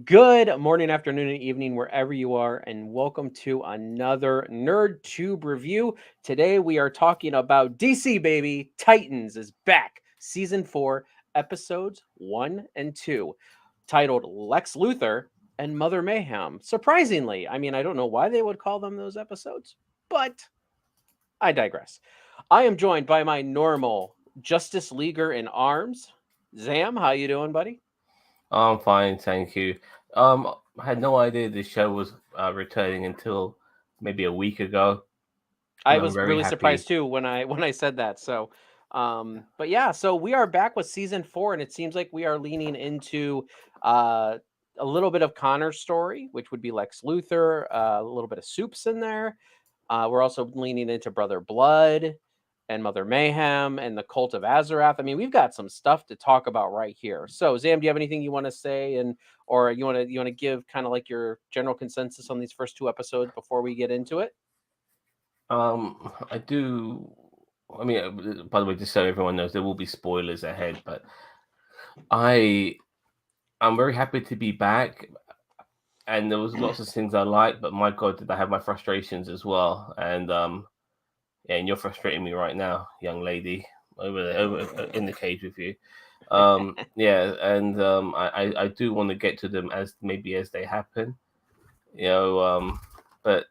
Good morning, afternoon, and evening, wherever you are, and welcome to another NerdTube review. Today we are talking about DC, baby. Titans is back, season 4, episodes 1 and 2, titled Lex Luthor and Mother Mayhem. Surprisingly, I don't know why they would call them those episodes, but I digress. I am joined by my normal Justice Leaguer in arms, Zam. How you doing, buddy? I'm fine, thank you. I had no idea this show was returning until maybe a week ago, I and I'm was very really surprised happy. too when I when I said that. But yeah, so we are back with season 4, and it seems like we are leaning into uh, a little bit of Connor's story, which would be Lex Luthor, a little bit of Soups in there. We're also leaning into Brother Blood and Mother Mayhem and the Cult of Azarath. I mean, we've got some stuff to talk about right here. So, Zam, do you have anything you want to say, and or you want to give kind of like your general consensus on these first two episodes before we get into it? I do. I mean, by the way, just so everyone knows, there will be spoilers ahead, but I I'm very happy to be back. And there was lots of things I liked, but my God, did I have my frustrations as well? Yeah, and you're frustrating me right now, young lady, over there, over in the cage with you. Yeah, and I do want to get to them as they happen, you know. But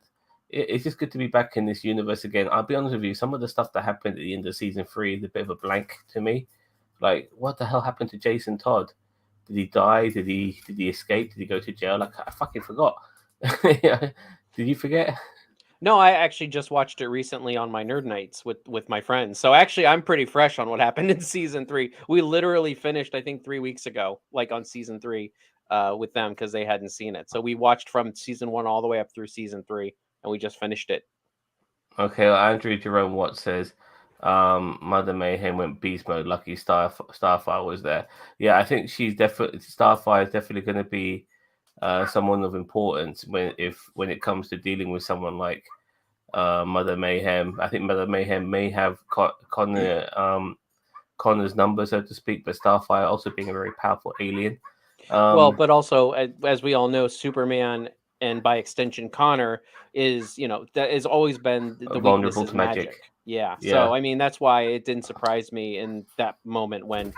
it's just good to be back in this universe again. I'll be honest with you, some of the stuff that happened at the end of season three is a bit of a blank to me. Like, what the hell happened to Jason Todd? Did he die? Did he escape? Did he go to jail? Like, I fucking forgot. Yeah. Did you forget? No, I actually just watched it recently on my nerd nights with my friends. So actually, I'm pretty fresh on what happened in season 3. We literally finished, I think, 3 weeks ago, like on season 3, with them because they hadn't seen it. So we watched from season 1 all the way up through season 3, and we just finished it. Okay, well, Andrew Jerome Watt says, Mother Mayhem went beast mode. Lucky Starfire was there. Yeah, I think she's definitely Starfire is definitely going to be someone of importance when it comes to dealing with someone like Mother Mayhem. I think Mother Mayhem may have Connor's number, so to speak, but Starfire also being a very powerful alien. Well, Um, but also, as we all know, Superman and by extension Connor is, that has always been the weakness Vulnerable is to magic. magic. Yeah. So, Yeah, I mean, that's why it didn't surprise me in that moment when,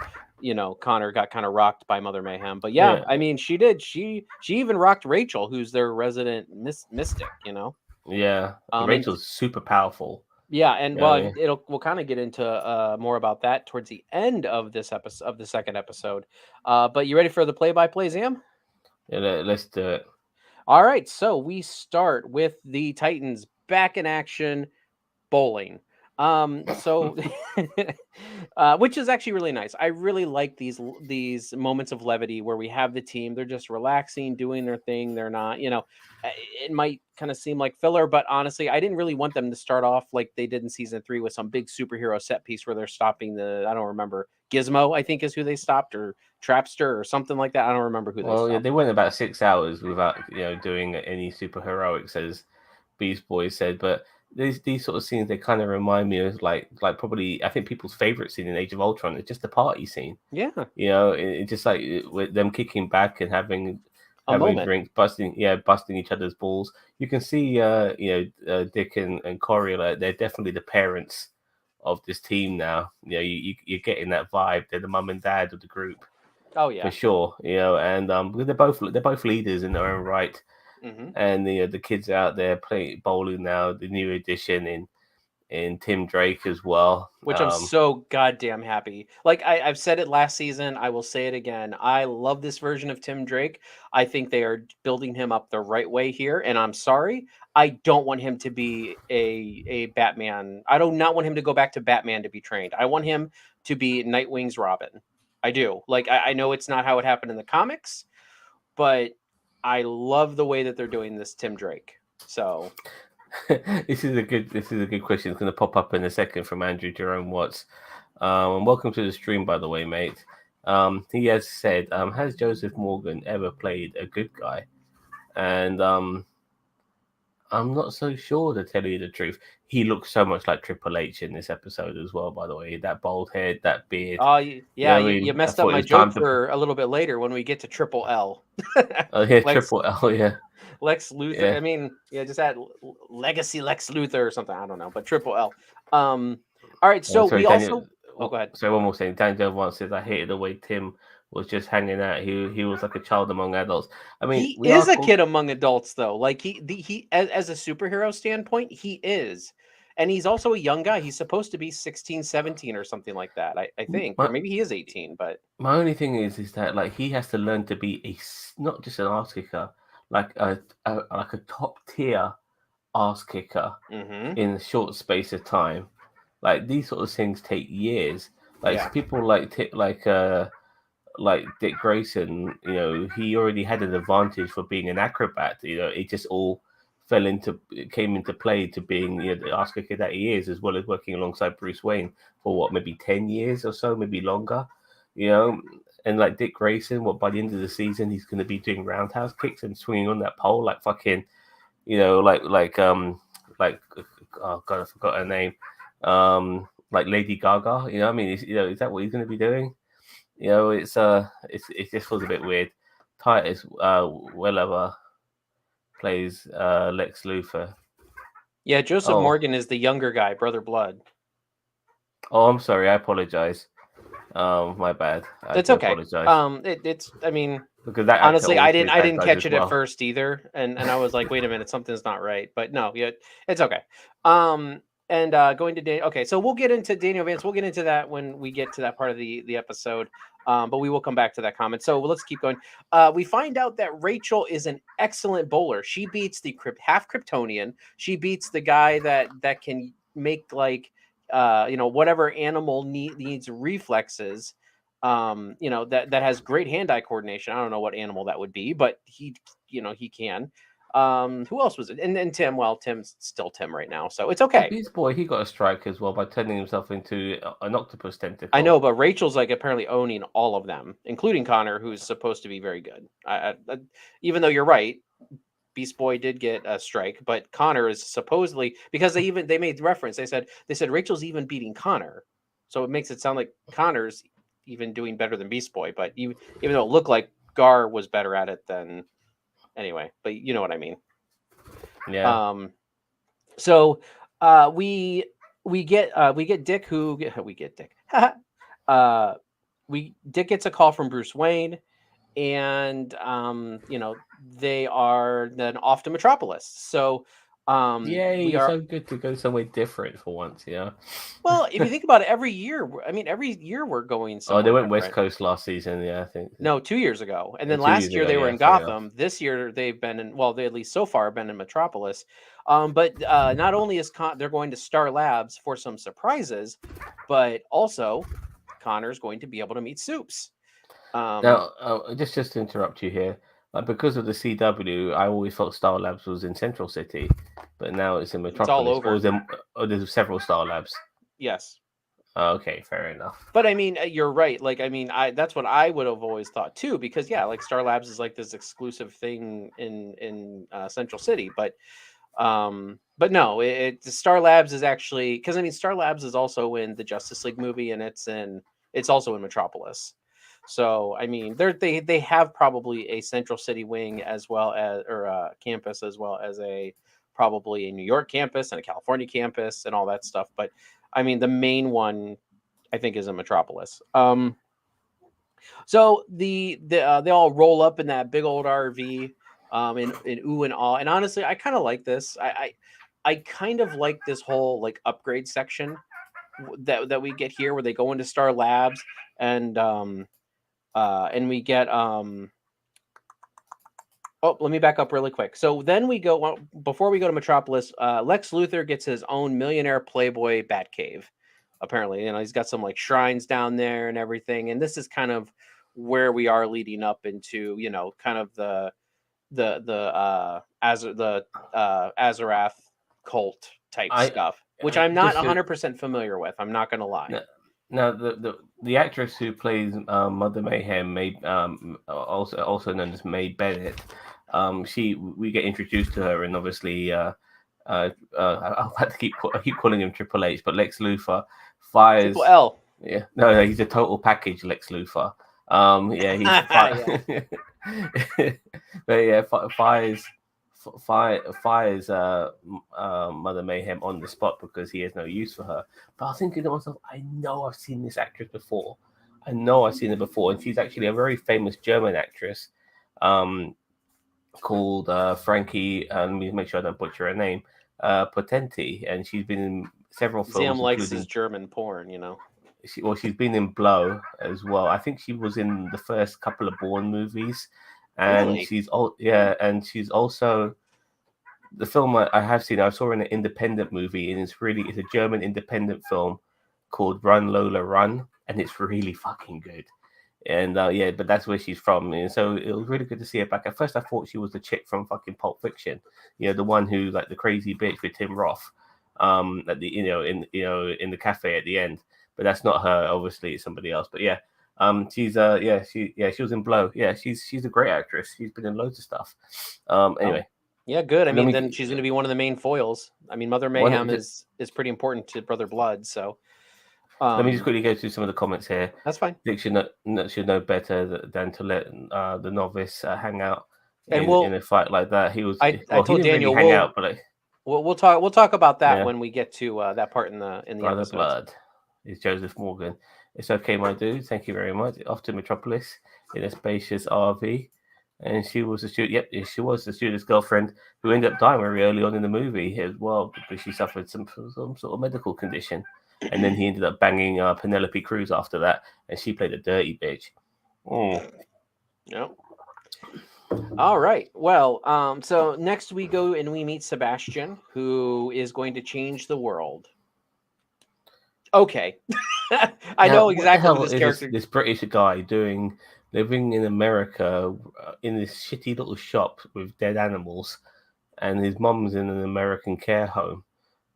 Connor got kind of rocked by Mother Mayhem. But yeah, yeah, I mean, she did. She even rocked Rachel, who's their resident mystic. yeah. And Rachel's super powerful. yeah, and You know what I well, mean? we'll kind of get into more about that towards the end of this episode of the second episode. But you ready for the play-by-play, Zam? Yeah, let's do it. All right, so we start with the Titans back in action bowling. So which is actually really nice. I really like these moments of levity where we have the team. They're just relaxing, doing their thing. They're not, it might kind of seem like filler, but honestly, I didn't really want them to start off like they did in season 3 with some big superhero set piece where they're stopping I don't remember, Gizmo, I think is who they stopped, or Trapster or something like that. I don't remember who they Well, yeah, stopped. they went about 6 hours without doing any super heroics, as Beast Boy said. But these sort of scenes, they kind of remind me of like probably I think people's favorite scene in Age of Ultron. It's just the party scene. Yeah, It's just like with them kicking back and a having moment. drinks, busting each other's balls. You can see, Dick and Corey, like they're definitely the parents of this team now. You're getting that vibe. They're the mum and dad of the group Oh for yeah. sure. And because they're both leaders in their own right. hmm And the kids out there playing bowling now. The new addition in Tim Drake as well. Which I'm so goddamn happy. Like I've said it last season, I will say it again. I love this version of Tim Drake. I think they are building him up the right way here, and I'm sorry. I don't want him to be a Batman. I do not want him to go back to Batman to be trained. I want him to be Nightwing's Robin. I do. Like I know it's not how it happened in the comics, but I love the way that they're doing this Tim Drake. So This is a good question. It's going to pop up in a second from Andrew Jerome Watts. And welcome to the stream, by the way, mate. He has said, has Joseph Morgan ever played a good guy? And I'm not so sure, to tell you the truth. He looks so much like Triple H in this episode as well, by the way. That bald head, that beard. Oh, You yeah, know what I you mean? I messed up thought it my was time joke to. for a little bit later when we get to Triple L. Oh, yeah, Lex Triple L, yeah. Lex Luthor. Yeah. I mean, yeah, just add Legacy Lex Luthor or something. I don't know, but Triple L. All right, so Sorry, we Daniel. also. Oh, go ahead. Sorry, one more thing. Daniel once says, I hated the way Tim was just hanging out. He was like a child among adults. I mean, He we is are. a kid among adults, though. Like he as a superhero standpoint, he is. And he's also a young guy. He's supposed to be 16, 17 or something like that, I think. Or My, maybe he is 18, but my only thing is that like he has to learn to be not just an ass kicker, like a top tier ass kicker mhm. in a short space of time. Like these sort of things take years. Yeah. Like people like Dick Grayson, he already had an advantage for being an acrobat. It just all came into play to being the ass kicker that he is, as well as working alongside Bruce Wayne for what, maybe 10 years or so, maybe longer. You know, and like Dick Grayson, what by the end of the season he's going to be doing roundhouse kicks and swinging on that pole like fucking, like oh god, I forgot her name, like Lady Gaga. I mean, is that what he's going to be doing? It just feels a bit weird. Titus Welliver plays Lex Luthor. Yeah, Joseph Oh, Morgan is the younger guy, Brother Blood. I'm sorry. I apologize. My bad. I It's do okay. apologize It's I mean, because that actor honestly, always plays I bad didn't guys catch as it at well. first either, and I was like, wait a minute, something's not right. But no, yeah, it's okay. Um, and going to Dan. Okay, so we'll get into Daniel Vance. We'll get into that when we get to that part of the episode. But we will come back to that comment. So let's keep going. We find out that Rachel is an excellent bowler. She beats the half Kryptonian. She beats the guy that can make like whatever animal needs reflexes, that has great hand-eye coordination. I don't know what animal that would be, but he can. Who else was it? And then Tim. Well, Tim's still Tim right now, so it's Well, okay. Beast Boy, he got a strike as well by turning himself into an octopus I tentacle. know, but Rachel's like apparently owning all of them, including Connor, who's supposed to be very good. Even though you're right, Beast Boy did get a strike, but Connor is supposedly, because they made reference. They said Rachel's even beating Connor, so it makes it sound like Connor's even doing better than Beast Boy. But even though it looked like Gar was better at it than anyway, but you know what I mean. Yeah. So we get Dick, who we get Dick. Dick gets a call from Bruce Wayne, and they are then off to Metropolis. So we Yay, are. so good to go somewhere different for once, Well, if you think about it, every year, I mean, every year we're going Oh, they somewhere went West different. Coast last season, yeah, I think. No, 2 years ago, and then 2 years last year ago, they were yeah, in fair enough. Gotham. This year they've been in. Well, they at least so far have been in Metropolis. But not only is they're going to Star Labs for some surprises, but also Connor's going to be able to meet Soups. Now, just to interrupt you here, because of the CW, I always thought Star Labs was in Central City, but now it's in It's all Metropolis. Or over. is there, there's several Star Labs? Yes. Okay, fair enough. But I mean, you're right. Like, I mean, that's what I would have always thought too, because yeah, like Star Labs is like this exclusive thing in Central City, but no, Star Labs is actually, because I mean, Star Labs is also in the Justice League movie, and it's also in Metropolis. So I mean, they have probably a Central City wing as well as, or a campus, as well as probably a New York campus and a California campus and all that stuff. But I mean, the main one I think is in Metropolis. So they all roll up in that big old RV, in ooh and ah. And honestly, I kind of like this. I kind of like this whole like upgrade section that we get here, where they go into Star Labs, and we get Oh, let me back up really quick. So then we go, before we go to Metropolis, Lex Luthor gets his own millionaire playboy Batcave. Apparently, he's got some like shrines down there and everything. And this is kind of where we are leading up into, kind of the Azarath cult type I stuff, which I'm not just to, 100% familiar with. I'm not going to lie. now the actress who plays Mother Mayhem, also known as May Bennett. we get introduced to her, and obviously, I'll have to I keep calling him Triple H, but Lex Luthor Triple fires. L. Yeah, no, he's a total package, Lex Luthor. Yeah, he's Yeah. but yeah, fires Mother Mayhem on the spot because he has no use for her. But I was thinking to myself, I know I've seen this actress before. I know I've seen her before, and she's actually a very famous German actress, called Frankie. Let me make sure I don't butcher her name. Potenti, and she's been in several Zam films, likes his including German porn, she's been in Blow as well. I think she was in the first couple of Bourne movies, and Really? she's also the film I have seen. I saw her in an independent movie, and it's a German independent film called Run Lola Run, and it's really fucking good. And yeah, but that's where she's from, and so it was really good to see her back. At first, I thought she was the chick from fucking Pulp Fiction, the one who like the crazy bitch with Tim Roth, at the in the cafe at the end. But that's not her. Obviously, it's somebody else. But yeah, she was in Blow. Yeah, she's a great actress. She's been in loads of stuff. Anyway, Yeah, good. I let mean, me then she's going to be one of the main foils. I mean, Mother one. Mayhem is pretty important to Brother Blood, so Let me just quickly go through some of the comments here. that's fine. Dick should know better than to let the novice hang out And in a fight like that. He was I he told didn't really Daniel hang out, but like, we'll talk about that yeah, when we get to that part in the Brother episodes. Blood is Joseph Morgan. It's okay, my dude. Thank you very much. Off to Metropolis in a spacious RV, and she was the student. Yep, she was the student's girlfriend who ended up dying very early on in the movie as well because she suffered some sort of medical condition. And then he ended up banging Penelope Cruz after that, and she played a dirty bitch. Yep. All right. Well, so next we go and we meet Sebastian, who is going to change the world. Okay. I know exactly what this character. This British guy doing, living in America in this shitty little shop with dead animals, and his mom's in an American care home.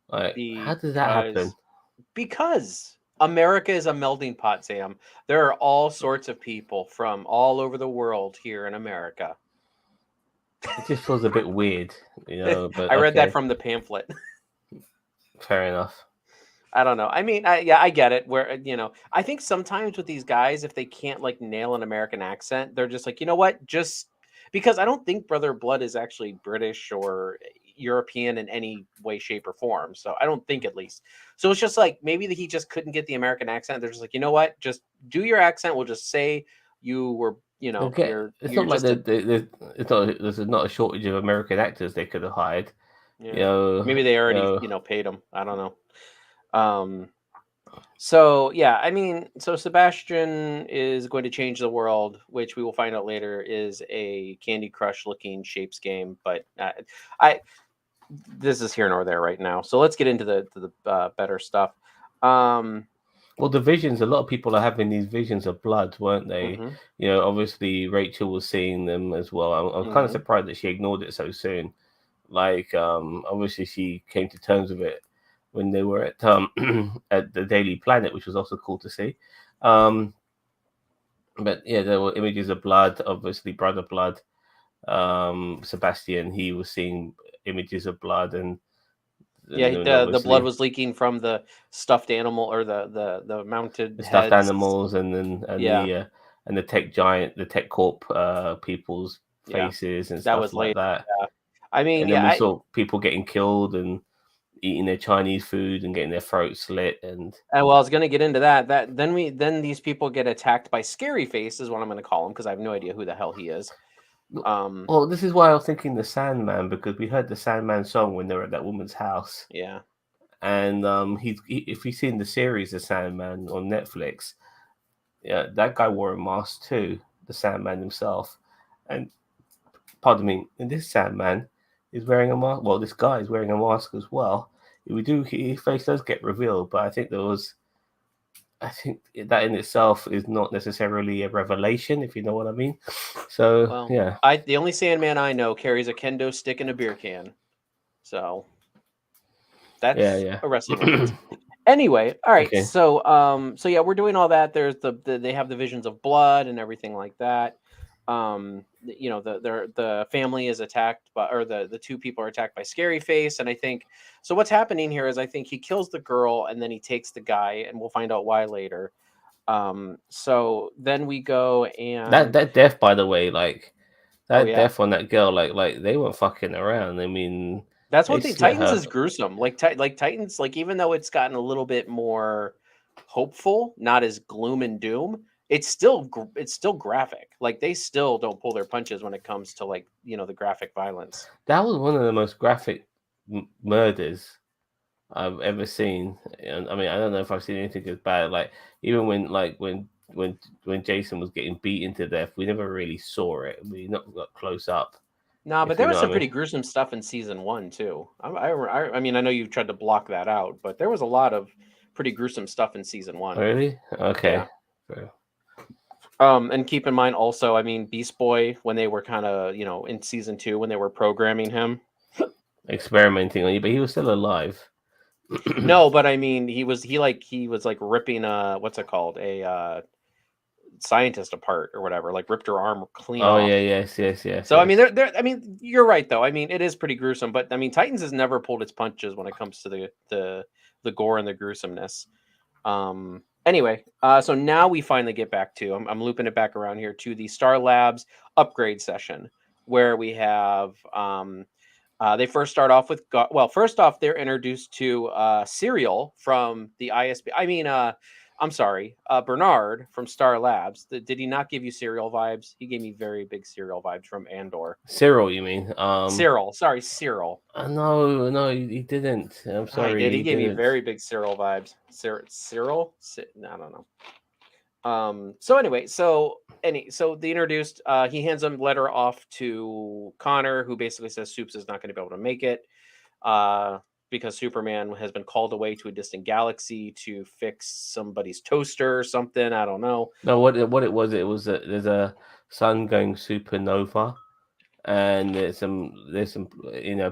Like, how does that happen? Because America is a melting pot, Sam. There are all sorts of people from all over the world here in America. It just feels a bit weird, But I read that from the pamphlet. Fair enough. I don't know. I mean, I get it. Where I think sometimes with these guys, if they can't like nail an American accent, they're just like, you know what, just because I don't think Brother Blood is actually British or European in any way, shape, or form. So I don't think, at least. So it's just like maybe he just couldn't get the American accent. They're just like, you know what, just do your accent. We'll just say you were, Okay. It's not like there's not a shortage of American actors they could have hired. Yeah. Maybe they already paid them. I don't know. So yeah, I mean, so Sebastian is going to change the world, which we will find out later is a Candy Crush looking shapes game. But this is here nor there right now. So let's get into the better stuff. Well, the visions, a lot of people are having these visions of blood, weren't they? Mm-hmm. Obviously Rachel was seeing them as well. I was kind of surprised that she ignored it so soon. Like, obviously she came to terms with it when they were at at the Daily Planet, which was also cool to see. But yeah, there were images of blood, obviously Brother Blood. Sebastian, he was seeing images of blood, and the blood was leaking from the stuffed animal or the mounted stuffed heads. animals, and the tech giant, the tech corp people's faces and stuff like that. Yeah. I mean, and then we saw people getting killed and eating their Chinese food and getting their throats slit, and well, I was going to get into that. Then these people get attacked by Scary Face, is what I'm going to call him, because I have no idea who the hell he is. Well, this is why I was thinking the Sandman, because we heard the Sandman song when they were at that woman's house. Yeah. And if you've seen the series The Sandman on Netflix, yeah, that guy wore a mask too, the Sandman himself. And pardon me, and this Sandman is wearing a mask. Well, this guy is wearing a mask as well. His face does get revealed, but I think that in itself is not necessarily a revelation, if you know what I mean. So yeah, the only Sandman I know carries a kendo stick and a beer can, so that's a wrestling reference. Anyway, all right. Okay. So yeah, we're doing all that. There's they have the visions of blood and everything like that. the family is attacked by, or the two people are attacked by Scary Face, and I think so. What's happening here is I think he kills the girl and then he takes the guy, and we'll find out why later. So then we go and That death, by the way, like oh that yeah, death on that girl, like they weren't fucking around. I mean, that's they one thing. slit Titans her. is gruesome. Like Titans, like even though it's gotten a little bit more hopeful, not as gloom and doom, it's still graphic. Like they still don't pull their punches when it comes to like the graphic violence. That was one of the most graphic murders I've ever seen. And I mean, I don't know if I've seen anything as bad. Like even when Jason was getting beaten to death, we never really saw it. We not got close up. Nah, but If there you was know what some I pretty mean. gruesome stuff in season one too. I mean, I know you tried to block that out, but there was a lot of pretty gruesome stuff in season one. Really? Yeah. Okay. Fair. And keep in mind also, I mean, Beast Boy when they were kind of in season two when they were programming him. Experimenting on you, but he was still alive. No, but I mean, he was like ripping what's it called, a scientist apart or whatever, like ripped her arm clean Oh off. yeah, yes, So I mean, yes. there. I mean, you're right though. I mean, it is pretty gruesome, but I mean, Titans has never pulled its punches when it comes to the gore and the gruesomeness. Anyway, so now we finally get back to. I'm looping it back around here to the Star Labs upgrade session where we have. They first start off with. Well, first off, they're introduced to Serial from the ISB. I mean, I'm sorry, Bernard from Star Labs. Did he not give you Serial vibes? He gave me very big Serial vibes from Andor. Cyril, you mean? Cyril, sorry, Cyril. No, no, he didn't. I'm Oh, he sorry, did. He he gave me didn't. very big Cyril vibes. Cyril? I don't know. So anyway, so they introduced. He hands a letter off to Connor, who basically says Soups is not going to be able to make it, uh, because Superman has been called away to a distant galaxy to fix somebody's toaster or something. I don't know. No, what it was? It was there's a sun going supernova, and there's some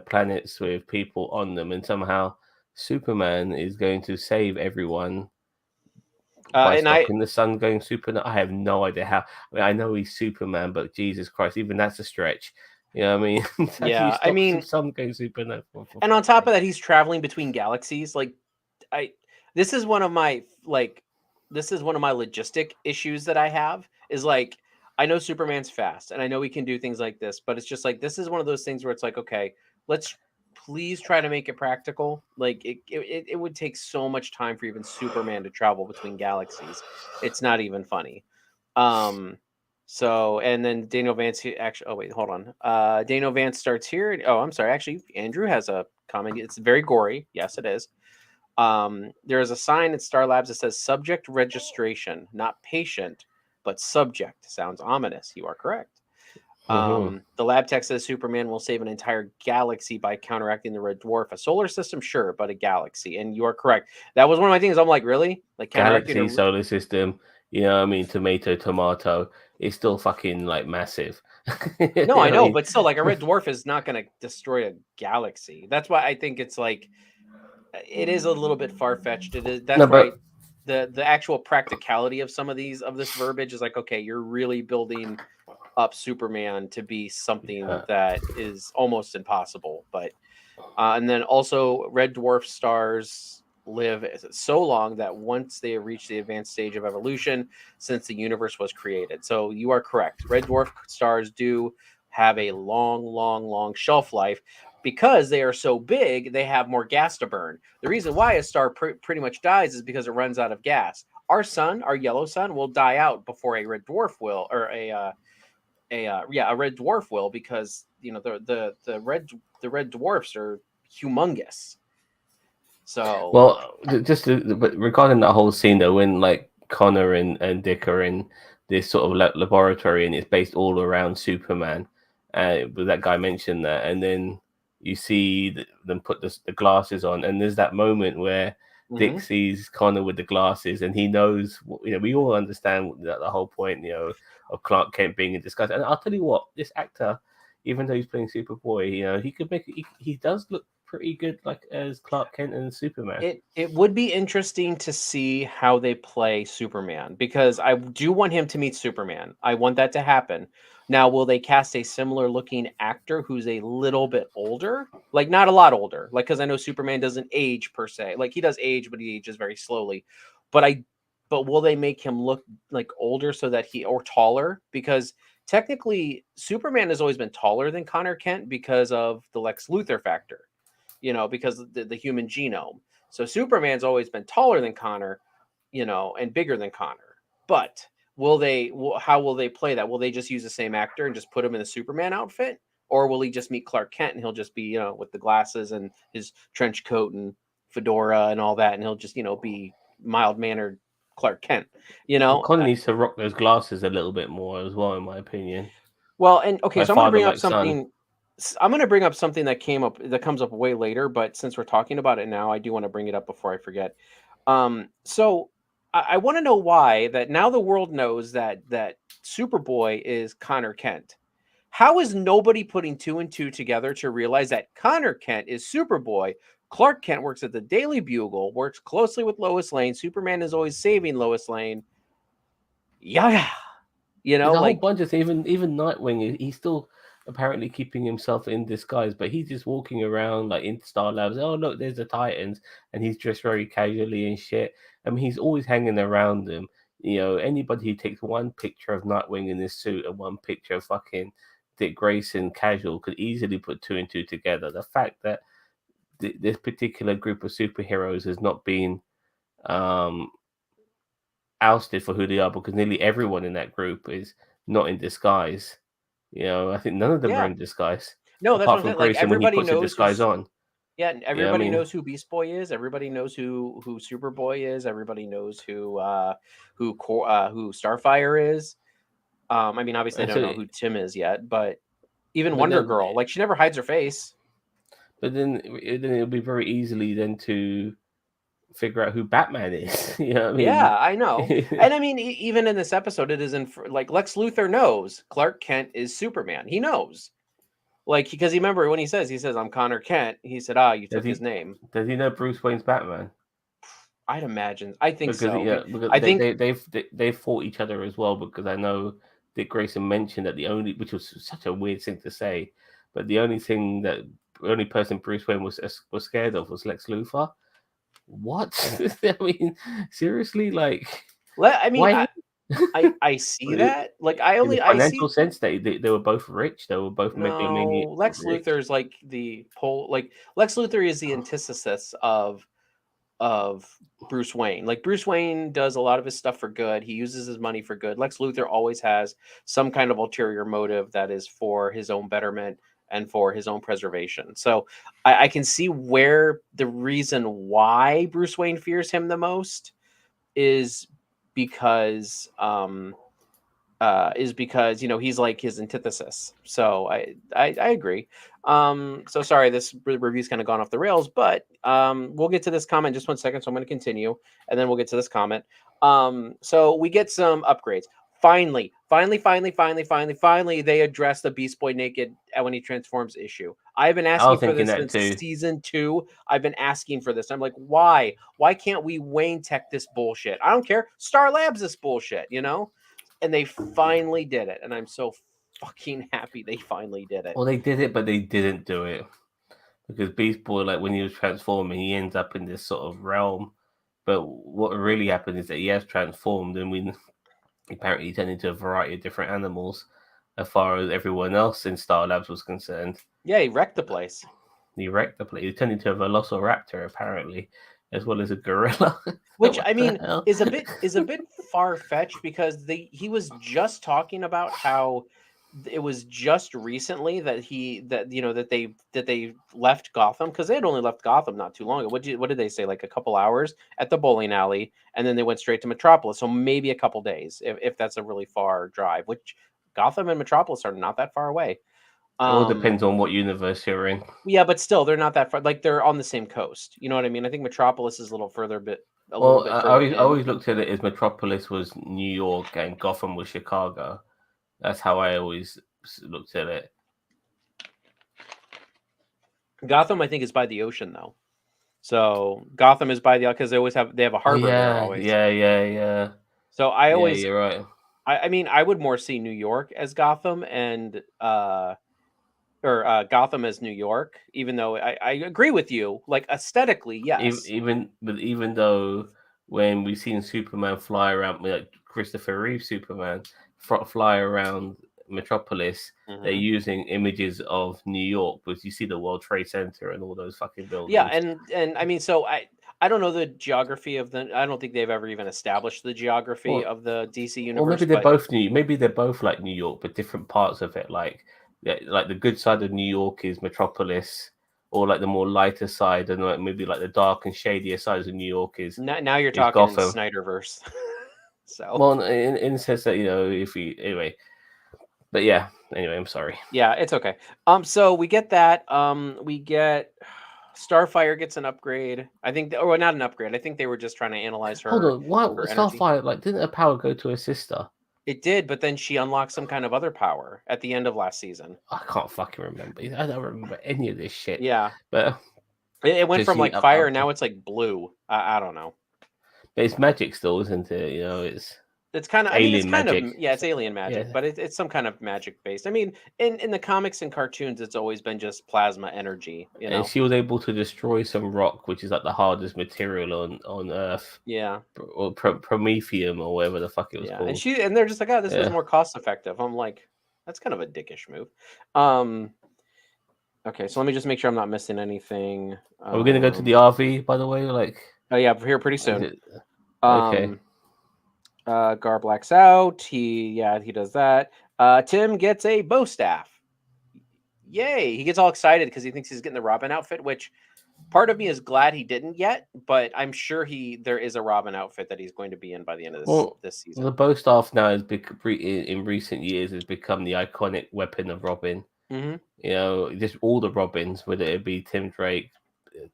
planets with people on them, and somehow Superman is going to save everyone by And I stopping the sun going supernova. I have no idea how. I mean, I know he's Superman, but Jesus Christ, even that's a stretch. You know what I mean? How do you yeah, I stop some mean, sun going supernova? For and on fuck's top of sake? that, he's traveling between galaxies. Like I, this is one of my this is one of my logistic issues that I have. Is like I know Superman's fast, and I know he can do things like this, but it's just like this is one of those things where it's like, okay, let's please try to make it practical. Like it would take so much time for even Superman to travel between galaxies. It's not even funny. Um, so and then Daniel Vance actually. Oh wait, hold on. Daniel Vance starts here. Oh, I'm sorry. Actually, Andrew has a comment. It's very gory. Yes, it is. There is a sign at Star Labs that says subject registration, not patient, but subject. Sounds ominous. You are correct. Mhm. The lab tech says Superman will save an entire galaxy by counteracting the red dwarf. A solar system, sure, but a galaxy. And you are correct. That was one of my things. I'm like, really? Like counteracting Galaxy, a. solar system, you know what I mean? Tomato, it's still fucking like massive. You No, know I what I know, mean? but still, like a red dwarf is not going to destroy a galaxy. That's why I think it's like it is a little bit far fetched. It is. No, That's why but the actual practicality of some of this verbiage is like, okay, you're really building up Superman to be something yeah. that is almost impossible. But and then also red dwarf stars live so long that once they reach the advanced stage of evolution since the universe was created. So you are correct. Red dwarf stars do have a long shelf life because they are so big, they have more gas to burn. The reason why a star pretty much dies is because it runs out of gas. Our sun, our yellow sun, will die out before a red dwarf will, or a red dwarf will, because the red dwarfs are humongous. So well, but regarding that whole scene though, when like Connor and Dick are in this sort of laboratory and it's based all around Superman, but that guy mentioned that, and then you see them put the glasses on, and there's that moment where Dick mhm. sees Connor with the glasses, and he knows, we all understand that the whole point, of Clark Kent being in disguise. And I'll tell you what, this actor, even though he's playing Superboy, he could make he does look pretty good, like as Clark Kent and Superman. It would be interesting to see how they play Superman, because I do want him to meet Superman. I want that to happen. Now, will they cast a similar looking actor who's a little bit older? Like, not a lot older. Like, because I know Superman doesn't age per se. Like, he does age, but he ages very slowly. But but will they make him look like older so that or taller? Because technically, Superman has always been taller than Connor Kent because of the Lex Luthor factor, because of the human genome. So Superman's always been taller than Connor, and bigger than Connor. But how will they play that? Will they just use the same actor and just put him in a Superman outfit? Or will he just meet Clark Kent and he'll just be, with the glasses and his trench coat and fedora and all that, and he'll just, be mild-mannered Clark Kent, Well, Connor needs to rock those glasses a little bit more as well, in my opinion. Well, and okay, Like so I'm going to bring up father, like son. something. I'm going to bring up something that comes up way later, but since we're talking about it now, I do want to bring it up before I forget. So I want to know why that now the world knows that Superboy is Connor Kent. How is nobody putting two and two together to realize that Connor Kent is Superboy? Clark Kent works at the Daily Bugle, works closely with Lois Lane. Superman is always saving Lois Lane. Yeah, There's a whole like, bunch of things. Even Nightwing, he's still apparently keeping himself in disguise, but he's just walking around like in Star Labs. Oh look, there's the Titans, and he's dressed very casually and shit. I mean, he's always hanging around them. Anybody who takes one picture of Nightwing in this suit and one picture of fucking Dick Grayson casual could easily put two and two together. The fact that this particular group of superheroes has not been ousted for who they are, because nearly everyone in that group is not in disguise. I think none of them are yeah. in disguise, No, that's what apart I'm from saying. Like, Grayson when he everybody puts a knows disguise on. yeah, and Yeah, I everybody mean, knows who Beast Boy is. Everybody knows who Superboy is. Everybody knows who Starfire is. I mean, obviously, I and don't so, know who Tim is yet, but even but Wonder then, Girl, like, she never hides her face. then it'll be very easily then to figure out who Batman is. You know what I mean? Yeah, I know. And I mean, even in this episode, it isn't like Lex Luthor knows Clark Kent is Superman. He knows, like, because he remember when he says, "I'm Connor Kent." He said, "Ah, you does took his he name." does he know Bruce Wayne's Batman? I'd imagine. I think Because so. because I think they've fought each other as well. Because I know Dick Grayson mentioned that which was such a weird thing to say, but the only person Bruce Wayne was scared of was Lex Luthor. What? I mean, seriously, like, I mean, why? I see that. Like, In the I financial see. sense, they were both rich. They were both megalomaniac No, Lex rich. Luthor's like Lex Luthor is the antithesis of Bruce Wayne. Like, Bruce Wayne does a lot of his stuff for good. He uses his money for good. Lex Luthor always has some kind of ulterior motive that is for his own betterment and for his own preservation. So I can see where the reason why Bruce Wayne fears him the most is because he's like his antithesis. So I agree. So sorry, this review's kind of gone off the rails, but we'll get to this comment in just 1 second. So I'm going to continue, and then we'll get to this comment. So we get some upgrades. Finally, they address the Beast Boy naked when he transforms issue. I've been I asking was for thinking this that since too. season 2. I've been asking for this. I'm like, why? Why can't we Wayne Tech this bullshit? I don't care. Star Labs this bullshit, And they finally did it, and I'm so fucking happy they finally did it. Well, they did it, but they didn't do it because Beast Boy, like when he was transforming, he ends up in this sort of realm. But what really happened is that he has transformed, and we apparently turned into a variety of different animals, as far as everyone else in Star Labs was concerned. Yeah, he wrecked the place. He wrecked the place. He turned into a velociraptor, apparently, as well as a gorilla. Which, What I the mean, hell? is a bit far fetched, because he was just talking about how it was just recently that they left Gotham, because they had only left Gotham not too long ago. What did they say, like a couple hours at the bowling alley, and then they went straight to Metropolis. So maybe a couple days, if that's a really far drive. Which Gotham and Metropolis are not that far away. It all depends on what universe you're in. Yeah, but still, they're not that far. Like, they're on the same coast. You know what I mean? I think Metropolis is a little further, a little Well, bit further I in. always looked at it as Metropolis was New York and Gotham was Chicago. That's how I always looked at it. Gotham, I think, is by the ocean though. So Gotham is by the because they have a Oh harbor there yeah, always. yeah, yeah, yeah, So I yeah. always You're right. I mean I would more see New York as Gotham and or Gotham as New York, even though I agree with you. Like aesthetically, yes. Even though when we've seen Superman fly around, like Christopher Reeve Superman fly around Metropolis, they're Hmm. using images of New York, because you see the World Trade Center and all those fucking Yeah, buildings. and I mean, so I don't know the geography of the. I don't think they've ever even established the geography Well, of the DC or maybe universe, they're but both New. Maybe they're both like New York, but different parts of it. Like, yeah, like the good side of New York is Metropolis, or like the more lighter side, and like maybe like the dark and shadier sides of New York now you're is talking in Gotham. Snyderverse. So Well, in the sense that, if we anyway, but yeah. Anyway, I'm sorry. yeah, it's okay. So we get that. We get Starfire gets an upgrade. I think, or not an upgrade. I think they were just trying to analyze Hold her on. Why energy. Starfire, like, didn't her power go to her sister? It did, but then she unlocked some kind of other power at the end of last season. I can't fucking remember. I don't remember any of this shit. Yeah, But it went so from she like fire, and now it's like blue. I don't know. but it's magic still, isn't it? It's kind of, I mean, it's Alien kind of, magic. yeah, it's alien magic, Yeah. but it's some kind of magic based. I mean, in the comics and cartoons, it's always been just plasma energy, you And know? she was able to destroy some rock, which is like the hardest material on Earth, Yeah, or Promethium, or whatever the fuck it was yeah. And called. they're just like, oh, this was Yeah. more cost effective. I'm like, that's kind of a dickish move. Um, okay, so let me just make sure I'm not missing anything. Are we gonna go to the RV, by the way? Like, Oh yeah, we're here pretty is soon. it okay? Um, Gar blacks out. He does that. Tim gets a bow staff. Yay! He gets all excited because he thinks he's getting the Robin outfit, which part of me is glad he didn't yet, but I'm sure there is a Robin outfit that he's going to be in by the end of Well, this the season. bow staff now in recent years has become the iconic weapon of Robin. Hmm. Just all the Robins, whether it be Tim Drake,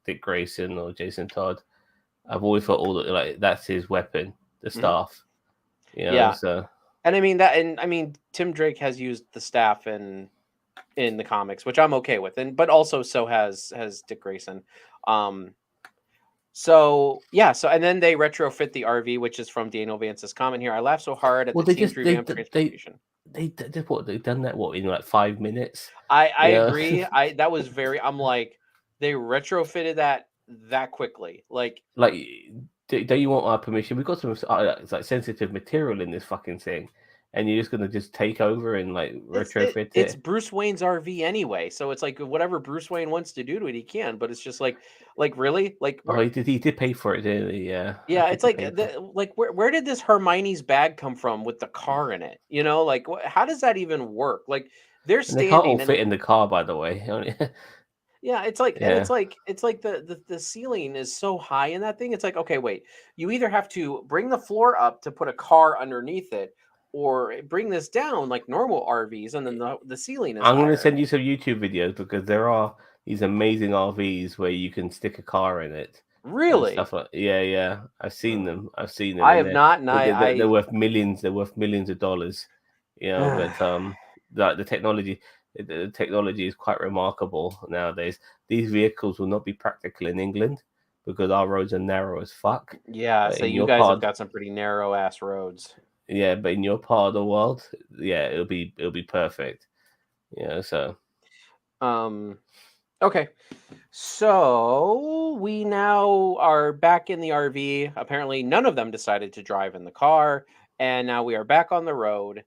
Dick Grayson, or Jason Todd. I've always thought like that's his weapon, the Hmm. staff. Yeah, So and I mean Tim Drake has used the staff in the comics, which I'm okay with, and but also so has Dick Grayson. Um, so yeah, so and then they retrofit the RV, which is from Daniel Vance's comment here. I laughed so hard at well, the they team's just they revamped they transportation. they what they've done that in like 5 minutes. I Yeah, agree. That was very. I'm like they retrofitted that quickly. Like like, don't you want our permission? We've got some it's like sensitive material in this fucking thing, and you're just gonna just take over and like retrofit it's it. Bruce Wayne's RV anyway, so it's like whatever Bruce Wayne wants to do to it, he can. But it's just like really, like Oh, where? he did pay for it, didn't he? Yeah, I Yeah, think it's he like paid for it. like where did this Hermione's bag come from with the car in it? You know, like how does that even work? Like they're And they can't all standing and fit in the car, by the way. yeah, it's like and Yeah. it's like the ceiling is so high in that thing. It's like, okay, wait. You either have to bring the floor up to put a car underneath it or bring this down like normal RVs and then the ceiling is I'm going to higher. send you some YouTube videos, because there are these amazing RVs where you can stick a car in it and Really? stuff like. Yeah, yeah. I've seen Uh, them. I've seen them, I and have not and they're I worth millions. They're worth millions of dollars. But like the technology is quite remarkable nowadays. These vehicles will not be practical in England because our roads are narrow as fuck. yeah, But so in you your guys have part, got some pretty narrow ass roads. yeah, but in your part of the world, yeah, it'll be perfect. So Um okay. So we now are back in the RV. Apparently none of them decided to drive in the car and now we are back on the road.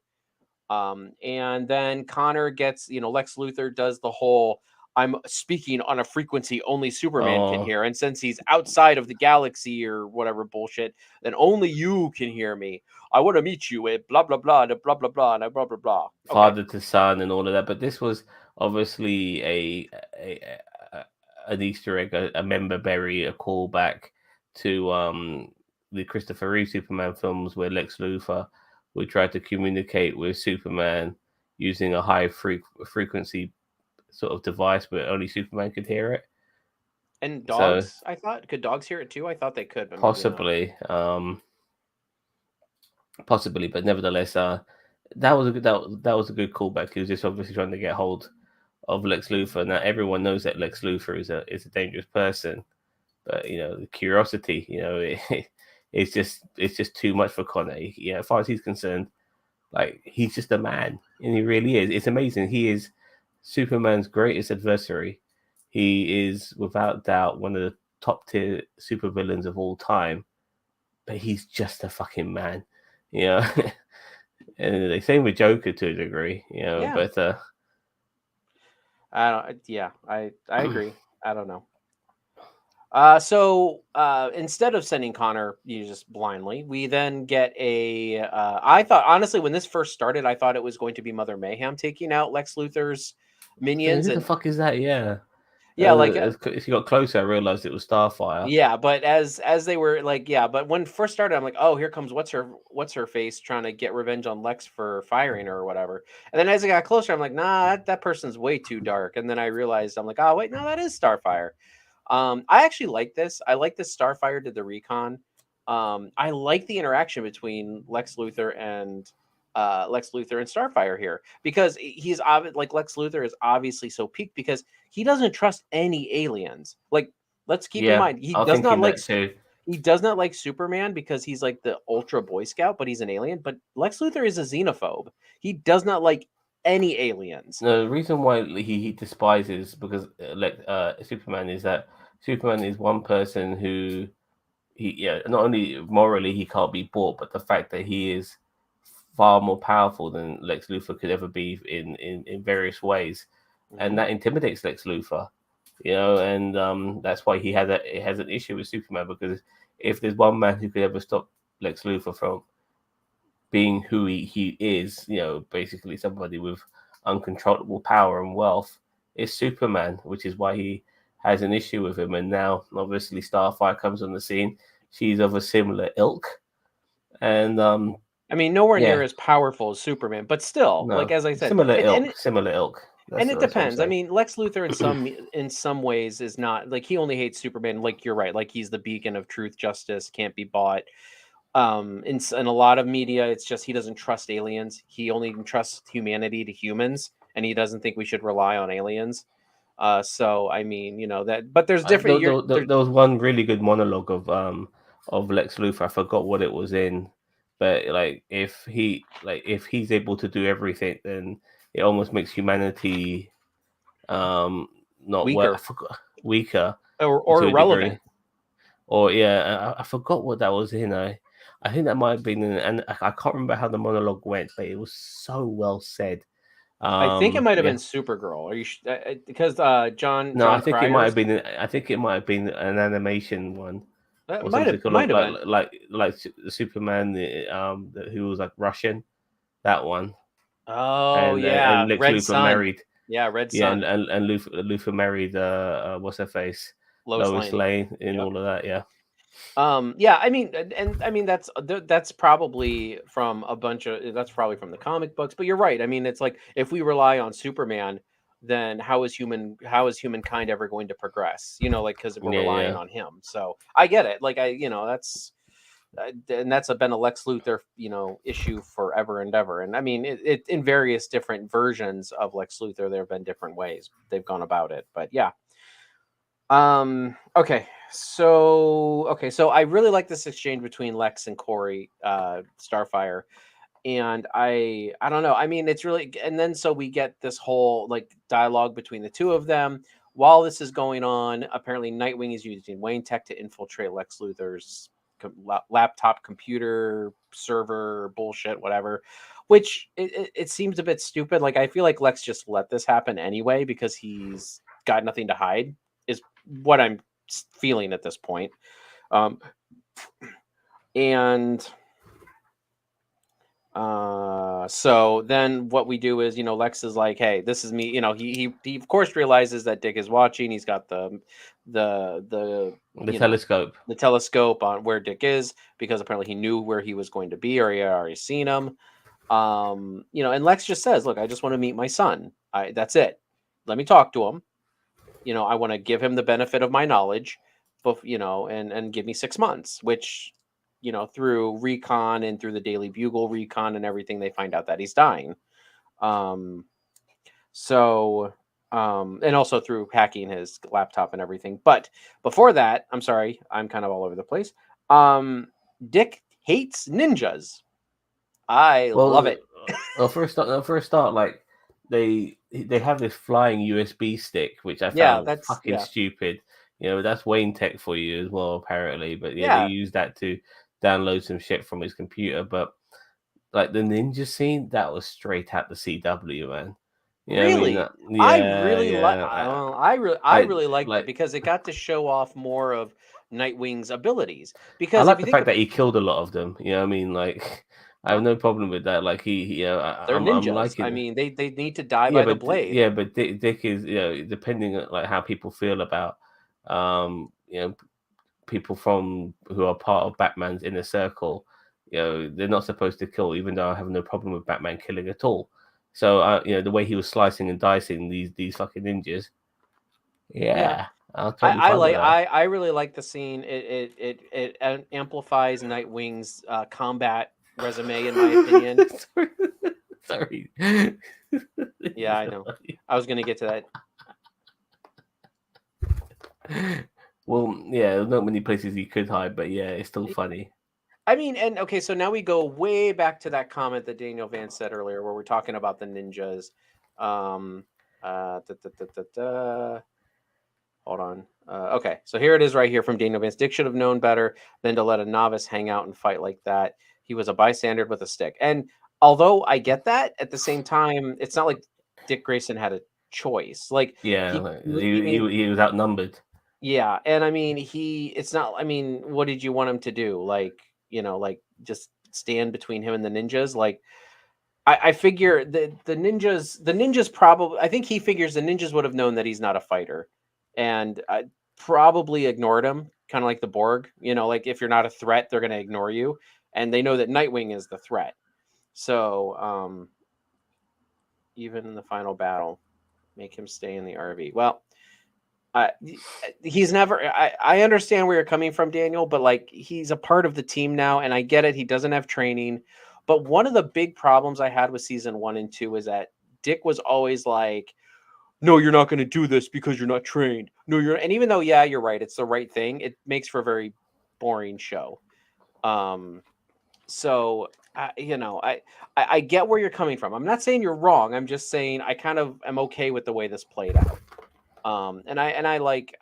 And then Connor gets, Lex Luthor does the whole I'm speaking on a frequency only Superman can oh, hear. And since he's outside of the galaxy or whatever bullshit, then only you can hear me. I want to meet you at blah, blah, blah, da blah, blah, blah, and blah, blah, blah. Okay. father to son and all of that. But this was obviously a an Easter egg, a member berry, a callback to the Christopher Reeve Superman films, where Lex Luthor would try to communicate with Superman using a high frequency sort of device, but only Superman could hear it. And So dogs, I thought, could dogs hear it too? I thought they could, but maybe not. possibly, but nevertheless, that was a good callback. He was just obviously trying to get hold of Lex Luthor. Now everyone knows that Lex Luthor is a dangerous person, but the curiosity, it's just too much for Connor. As far as he's concerned, like he's just a man, and he really is. It's amazing. He is Superman's greatest adversary. He is without doubt one of the top tier supervillains of all time. But he's just a fucking man, you know. And the same with Joker to a degree, Yeah. But I don't. Yeah, I agree. I don't know. So instead of sending Connor, you just blindly, we then get a. I thought honestly, when this first started, I thought it was going to be Mother Mayhem taking out Lex Luthor's saying, minions, who the and fuck is that? Yeah. yeah, like As you got closer, I realized it was Starfire. yeah, but as they were like, yeah, but when it first started, I'm like, oh, here comes what's her face trying to get revenge on Lex for firing her or whatever. And then as I got closer, I'm like, nah, that person's way too dark. And then I realized I'm like, oh wait, no, that is Starfire. I actually like this. I like this Starfire did the recon. I like the interaction between Lex Luthor and Starfire here because he's like Lex Luthor is obviously so peaked because he doesn't trust any aliens. Like, let's keep in Yeah, mind I was thinking that too. he does not like Superman because he's like the ultra boy scout, but he's an alien. But Lex Luthor is a xenophobe. He does not like any aliens. No, the reason why he despises because Superman is that Superman is one person who not only morally he can't be bought, but the fact that he is far more powerful than Lex Luthor could ever be in various ways, and that intimidates Lex Luthor, and that's why it has an issue with Superman because if there's one man who could ever stop Lex Luthor from being who he is, basically somebody with uncontrollable power and wealth, is Superman, which is why he has an issue with him. And now, obviously, Starfire comes on the scene. She's of a similar ilk, and I mean, nowhere near yeah, as powerful as Superman, but still, like no, as I said, similar and ilk, similar ilk. and That's it that's what I'm depends. I saying. mean, Lex Luthor in some ways is not like he only hates Superman. Like you're right, like he's the beacon of truth, justice, can't be bought. In a lot of media, it's just he doesn't trust aliens. He only trusts humanity to humans, and he doesn't think we should rely on aliens. So I mean, that, but there's different. There was one really good monologue of Lex Luthor. I forgot what it was in, but like if he's able to do everything, then it almost makes humanity not well. I weaker forgot weaker or to a degree. irrelevant. Or yeah, I forgot what that was in. I think that might have been, and I can't remember how the monologue went, but it was so well said. I think it might have Yeah. been Supergirl. Are you because No, I John think it might have Cryer's been. I think it might have been an animation one that or something called might have been. like Superman, who was like Russian. That one, Oh and yeah, Lex Red Luthor Sun. married. Yeah, Red Yeah, Sun. and Luthor married. What's her face? Lois Lois Lane. Lane in Yep. all of that. Yeah. Yeah, I mean, and I mean that's probably from a bunch of that's probably from the comic books, but you're right. I mean, it's like if we rely on Superman, then how is humankind ever going to progress? Like because we're Yeah, relying yeah. on him. So I get it. Like that's and that's been a Lex Luthor issue forever and ever. And I mean, it in various different versions of Lex Luthor, there have been different ways they've gone about it. But yeah. Okay, so I really like this exchange between Lex and Corey, Starfire, and I don't know. I mean, it's really, and then so we get this whole like dialogue between the two of them. While this is going on, apparently Nightwing is using Wayne Tech to infiltrate Lex Luthor's laptop computer server bullshit, whatever. Which it seems a bit stupid. Like I feel like Lex just let this happen anyway because he's got nothing to hide. Is what I'm feeling at this point. Um, and so then what we do is, Lex is like, hey, this is me. He of course realizes that Dick is watching. He's got the The telescope. the telescope on where Dick is because apparently he knew where he was going to be or he had already seen him. And Lex just says, look, I just want to meet my son. That's it. Let me talk to him. I want to give him the benefit of my knowledge, but and give me 6 months, which through recon and through the Daily Bugle recon and everything, they find out that he's dying. So and also through hacking his laptop and everything. But before that, I'm sorry, I'm kind of all over the place. Dick hates ninjas. I love Well, it. for a start, like they have this flying USB stick, which I Yeah, found that's fucking yeah, stupid. That's Wayne Tech for you as well, apparently. But yeah, they yeah. use that to download some shit from his computer. But like the ninja scene, that was straight out the CW, man. I mean, Really, I yeah, really like. yeah. I I really liked it like. because it got to show off more of Nightwing's abilities. I Because if like you the think fact about, that he killed a lot of them. I mean, like, I have well, no problem with that. Like, they're I'm ninjas. I liking. mean, they need to die Yeah, by the but blade. Dick is depending on like how people feel about um you know people from who are part of Batman's inner circle. They're not supposed to kill, even though I have no problem with Batman killing at all. So the way he was slicing and dicing these fucking ninjas, Yeah, yeah, I'm totally I fine with like that. I really like the scene. It amplifies Nightwing's combat resume, in my opinion. Sorry, sorry. This Yeah, is I so know. funny. I was gonna get to that. Well, yeah, there's not many places he could hide, but yeah, it's still funny. I mean, and okay, so now we go way back to that comment that Daniel Vance said earlier, where we're talking about the ninjas. Um, da, da, da, da, da. Hold on. Okay, so here it is right here from Daniel Vance. Dick should have known better than to let a novice hang out and fight like that. He was a bystander with a stick. And although I get that, at the same time, it's not like Dick Grayson had a choice. Like Yeah, he, like, I mean, he was outnumbered. yeah, and I mean, it's not, I mean, what did you want him to do? Like, like just stand between him and the ninjas? Like, I figure the ninjas probably, I think he figures the ninjas would have known that he's not a fighter and probably ignored him, kind of like the Borg, like if you're not a threat, they're going to ignore you. And they know that Nightwing is the threat. So, even in the final battle, make him stay in the RV. Well, I he's never I understand where you're coming from, Daniel, but like he's a part of the team now, and I get it. He doesn't have training. But one of the big problems I had with season 1 and 2 is that Dick was always like, no, you're not going to do this because you're not trained. No, you're, and even though, yeah, you're right, it's the right thing, it makes for a very boring show. Um, so I get where you're coming from. I'm not saying you're wrong. I'm just saying I kind of am okay with the way this played out. And I like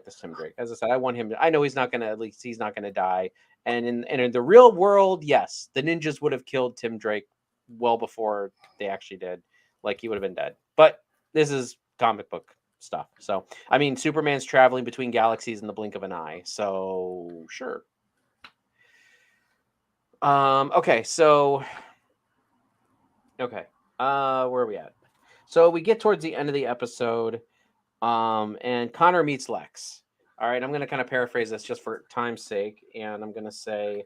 this Tim Drake. As I said, I want him to, I know he's not gonna, at least he's not gonna die. And in the real world, yes, the ninjas would have killed Tim Drake well before they actually did. Like he would have been dead. But this is comic book stuff. So I mean Superman's traveling between galaxies in the blink of an eye. So sure. Okay, so okay. Where are we at? So we get towards the end of the episode. And Connor meets Lex. All right, I'm going to kind of paraphrase this just for time's sake, and I'm going to say,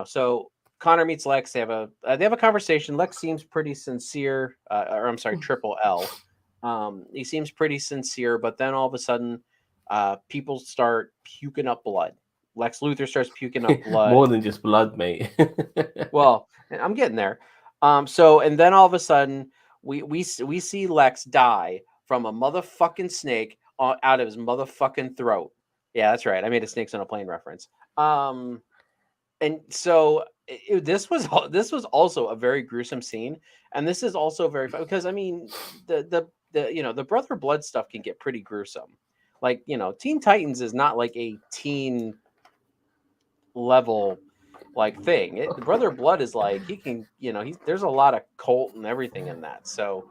so Connor meets Lex. They have a conversation. Lex seems pretty sincere, or I'm sorry, Triple L. He seems pretty sincere, but then all of a sudden, people start puking up blood. Lex Luthor starts puking up blood. More than just blood, mate. Well, I'm getting there. So and then all of a sudden we see Lex die from a motherfucking snake out of his motherfucking throat. Yeah, that's right. I made a snakes on a plane reference. And so this was also a very gruesome scene, and this is also very fun because I mean the brother blood stuff can get pretty gruesome. Like Teen Titans is not like a teen level like thing. The Brother Blood is like he can, there's a lot of cult and everything in that. So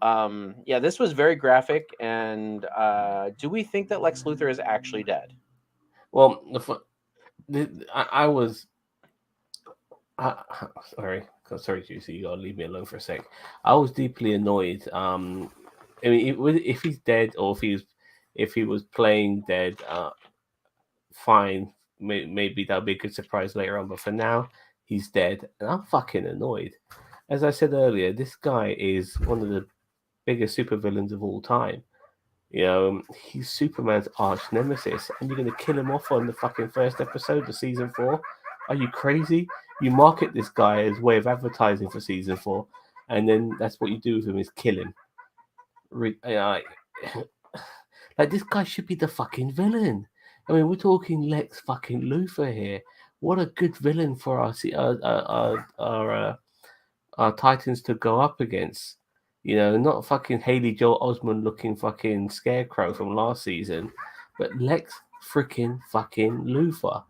yeah, this was very graphic. And do we think that Lex Luthor is actually dead? Well, I was I, sorry, Juicy, you gotta leave me alone for a sec. I was deeply annoyed. I mean, if he's dead or if he was playing dead, fine. Maybe that'll be a good surprise later on. But for now, he's dead, and I'm fucking annoyed. As I said earlier, this guy is one of the biggest supervillains of all time. He's Superman's arch nemesis, and you're gonna kill him off on the fucking first episode of season 4. Are you crazy? You market this guy as way of advertising for season 4, and then that's what you do with him is kill him. Like, like this guy should be the fucking villain. I mean, we're talking Lex fucking Luthor here. What a good villain for our Titans to go up against. You know, not fucking Haley Joel Osment looking fucking scarecrow from last season, but Lex freaking fucking Luthor.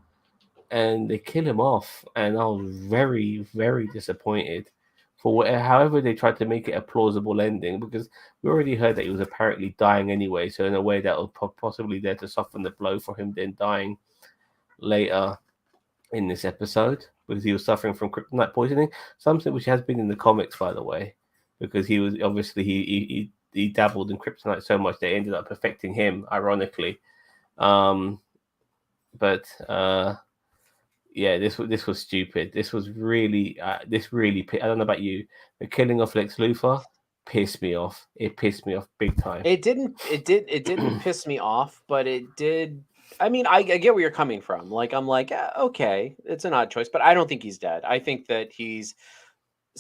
And they kill him off, and I was very, very disappointed for however they tried to make it a plausible ending, because we already heard that he was apparently dying anyway, so in a way that was possibly there to soften the blow for him then dying later in this episode, because he was suffering from kryptonite poisoning, something which has been in the comics, by the way, because he was obviously he dabbled in kryptonite so much they ended up affecting him, ironically. But yeah, this was stupid. This was really I don't know about you, the killing of Lex Luthor pissed me off. It pissed me off big time. It didn't piss me off, but it did. I mean, I get where you're coming from. Like, I'm like, okay, it's an odd choice, but I don't think he's dead. I think that he's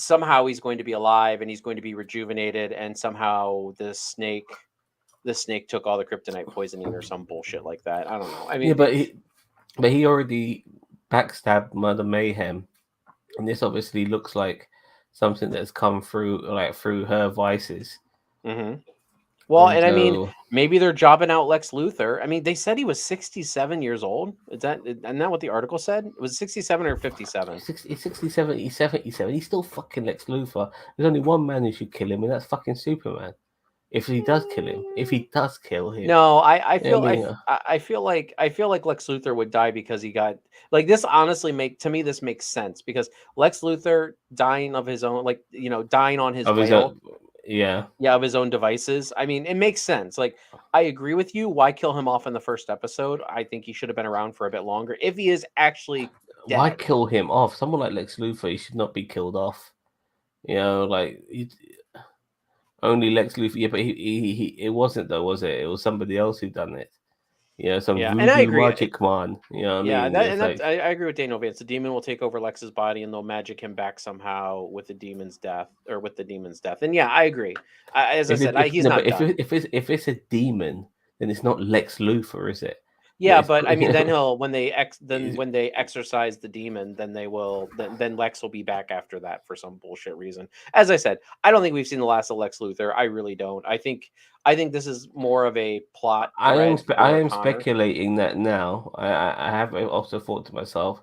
going to be alive and he's going to be rejuvenated, and somehow the snake took all the kryptonite poisoning or some bullshit like that. I don't know. I mean, yeah, but he already backstabbed Mother Mayhem, and this obviously looks like something that's come through her vices. Mm-hmm. Well, and I mean, so, maybe they're jobbing out Lex Luthor. I mean, they said he was 67 years old. Isn't that what the article said? It was 67 or 57? 67, he's 77. He's still fucking Lex Luthor. There's only one man who should kill him, and that's fucking Superman. If he does kill him, No, I I feel mean, I feel like Lex Luthor would die because he got like this. Honestly, this makes sense because Lex Luthor dying of his own, like, dying on his of his whale. own, yeah, Yeah, of his own devices. I mean, it makes sense. Like, I agree with you. Why kill him off in the first episode? I think he should have been around for a bit longer if he is actually why dead. kill him off? Someone like Lex Luthor, he should not be killed off. You know, like only Lex Luthor. Yeah, but he it wasn't though, was it? It was somebody else who done it. You know, some Yeah, and I voodoo agree. magic man. You know what I Yeah, mean? It's like, I agree with Daniel Vance. The demon will take over Lex's body, and they'll magic him back somehow with the demon's death, or with the demon's death. And yeah, I agree. As I said, he's not done. if it's a demon, then it's not Lex Luthor, is it? Yeah, It's, but I mean, then when they exorcise the demon, then they will then Lex will be back after that for some bullshit reason. As I said, I don't think we've seen the last of Lex Luthor. I really don't. I think this is more of a plot thread I for am Connor. speculating that now. I have also thought to myself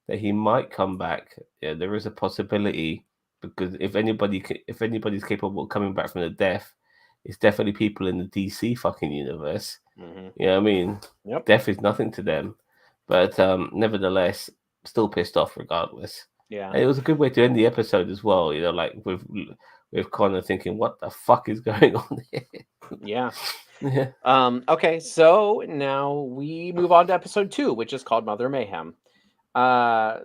that he might come back. Yeah, there is a possibility, because if anybody's capable of coming back from the death, it's definitely people in the DC fucking universe. Mm-hmm. You know what I mean? Yep. Death is nothing to them, but nevertheless, still pissed off regardless. Yeah. And it was a good way to end the episode as well. You know, like with Connor thinking, "What the fuck is going on here?" Yeah. Yeah. Okay, so now we move on to episode 2, which is called Mother Mayhem.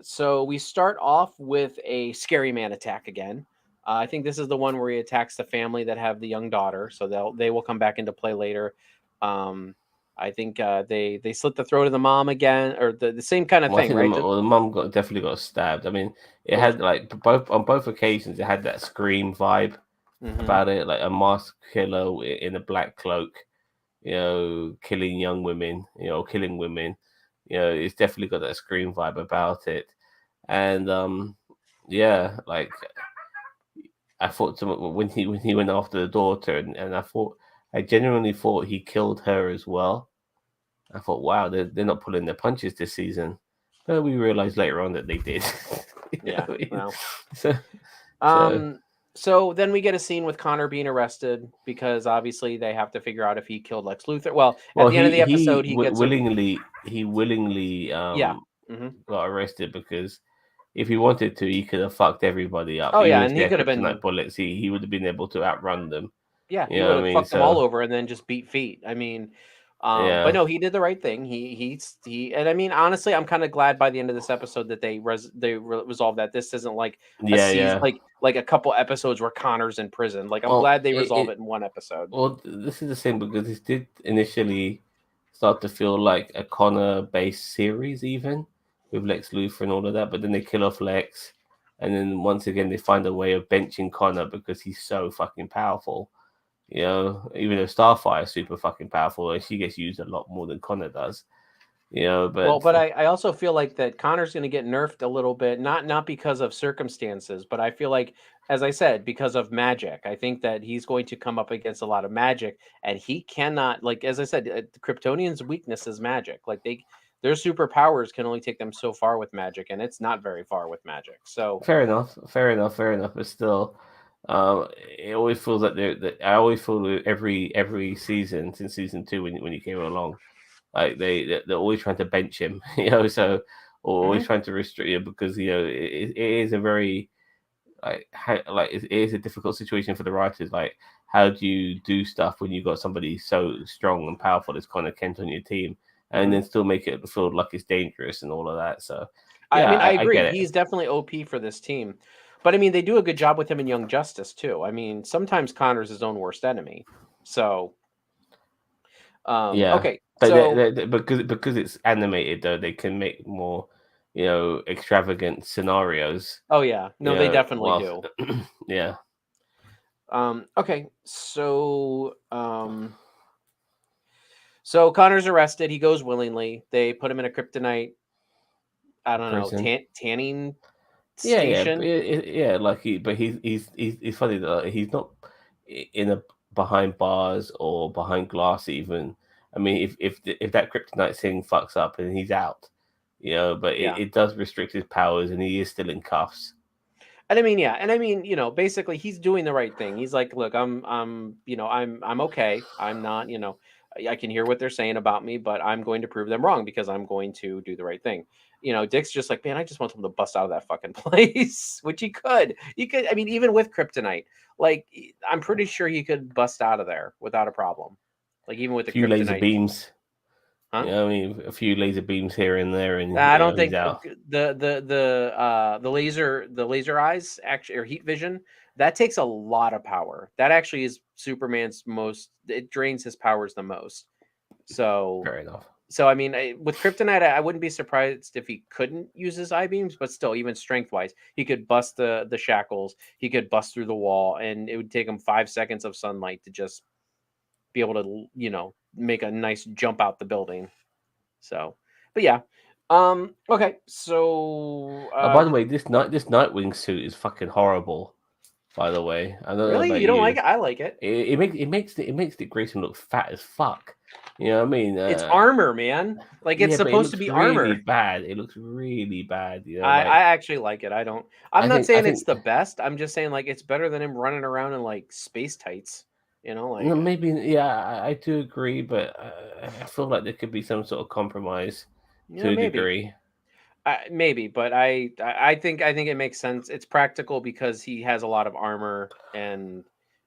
So we start off with a scary man attack again. I think this is the one where he attacks the family that have the young daughter, so they will come back into play later. I think they slit the throat of the mom again, or the same kind of Well, I thing, think right? the mum definitely got stabbed. I mean, it Oh, had like both occasions. It had that Scream vibe about it, like a masked killer in a black cloak, you know, killing young women, you know, killing women. You know, it's definitely got that Scream vibe about it. And yeah, like I thought when he went after the daughter, and I genuinely thought he killed her as well. I thought, wow, they're not pulling their punches this season. But we realized later on that they did. yeah. Well, So so then we get a scene with Connor being arrested because obviously they have to figure out if he killed Lex Luthor. Well, at the end of the episode, he gets willingly yeah. Mm-hmm. got arrested, because if he wanted to, he could have fucked everybody up. Oh Even yeah, if and they he had could have kryptonite been bullets, he would have been able to outrun them. Yeah, You he know would what I have mean? fucked them all So over and then just beat feet. I mean, but yeah, no, he did the right thing. And I mean, honestly, I'm kind of glad by the end of this episode that they resolved that. This isn't like a season, yeah. like a couple episodes where Connor's in prison. Like, I'm Well, glad they resolve it in one episode. Well, this is the same, because this did initially start to feel like a Connor-based series, even with Lex Luthor and all of that. But then they kill off Lex, and then once again they find a way of benching Connor because he's so fucking powerful. You know, even though Starfire is super fucking powerful, and she gets used a lot more than Connor does. You know, Well, but but I also feel like that Connor's going to get nerfed a little bit, not because of circumstances, but I feel like, as I said, because of magic. I think that he's going to come up against a lot of magic, and he cannot, like as I said, Kryptonians' weakness is magic. Like their superpowers can only take them so far with magic, and it's not very far with magic. So fair enough, fair enough, fair enough. But still, it always feels like that. I always feel that every season since season 2 when you came along, like they're always trying to bench him, you know. So or always mhm, trying to restrict him because you know it is a very like it is a difficult situation for the writers. Like, how do you do stuff when you've got somebody so strong and powerful as Connor Kent on your team, and mhm. then still make it feel like it's dangerous and all of that? So I yeah, mean, I I agree. get it. He's definitely OP for this team. But I mean, they do a good job with him in Young Justice too. I mean, sometimes Connor's his own worst enemy. So, Yeah, okay. but So, because it's animated though, they can make more, you know, extravagant scenarios. oh yeah, You no, they know, definitely whilst do. yeah, Okay. So Connor's arrested. He goes willingly. They put him in a kryptonite, I don't know, prison. tanning Yeah, yeah, station. yeah. Like he's funny that he's not in a behind bars or behind glass even. I mean, if that kryptonite thing fucks up and he's out, you know, but Yeah. it does restrict his powers and he is still in cuffs. And I mean, yeah, and I mean, basically he's doing the right thing. He's like, look, I'm okay. I'm not, I can hear what they're saying about me, but I'm going to prove them wrong because I'm going to do the right thing. Dick's just like, man, I just want him to bust out of that fucking place, which he could. He could, I mean, even with kryptonite, like I'm pretty sure he could bust out of there without a problem. Like even with A the few laser kryptonite, beams, huh? you know, I mean, a few laser beams here and there, and I you don't know he's think out. the laser eyes actually or heat vision that takes a lot of power. That actually is Superman's most. It drains his powers the most. So Fair enough. I mean, with kryptonite, I wouldn't be surprised if he couldn't use his eye beams, but still, even strength wise, he could bust the shackles. He could bust through the wall, and it would take him 5 seconds of sunlight to just be able to make a nice jump out the building. So, but yeah. Okay. So, By the way, this Nightwing suit is fucking horrible. By the way, I don't know really, about you don't like you. it? I like it. It makes Dick Grayson look fat as fuck. You know what I mean? It's armor, man. Like it's Yeah, but it supposed to looks be really armor. bad. It looks really bad. You know, I like actually like it. I don't. I'm not I saying it's think the best. I'm just saying like it's better than him running around in like space tights. no, Like maybe yeah, I do agree, but I feel like there could be some sort of compromise to a maybe. degree. Maybe, but I think it makes sense. It's practical because he has a lot of armor and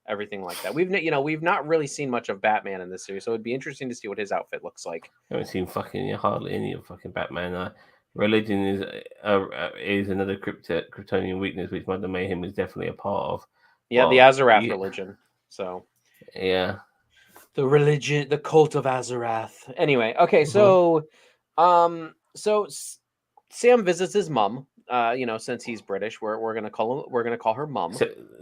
everything like that. We've not really seen much of Batman in this series, so it'd be interesting to see what his outfit looks like. I haven't seen fucking hardly any of fucking Batman. Religion is another Kryptonian weakness, which Mother Mayhem is definitely a part of. Yeah, the Well, Azarath religion. So yeah. the cult of Azarath. Anyway, okay, Mhm. Sam visits his mom. Since he's British, we're gonna call her mom.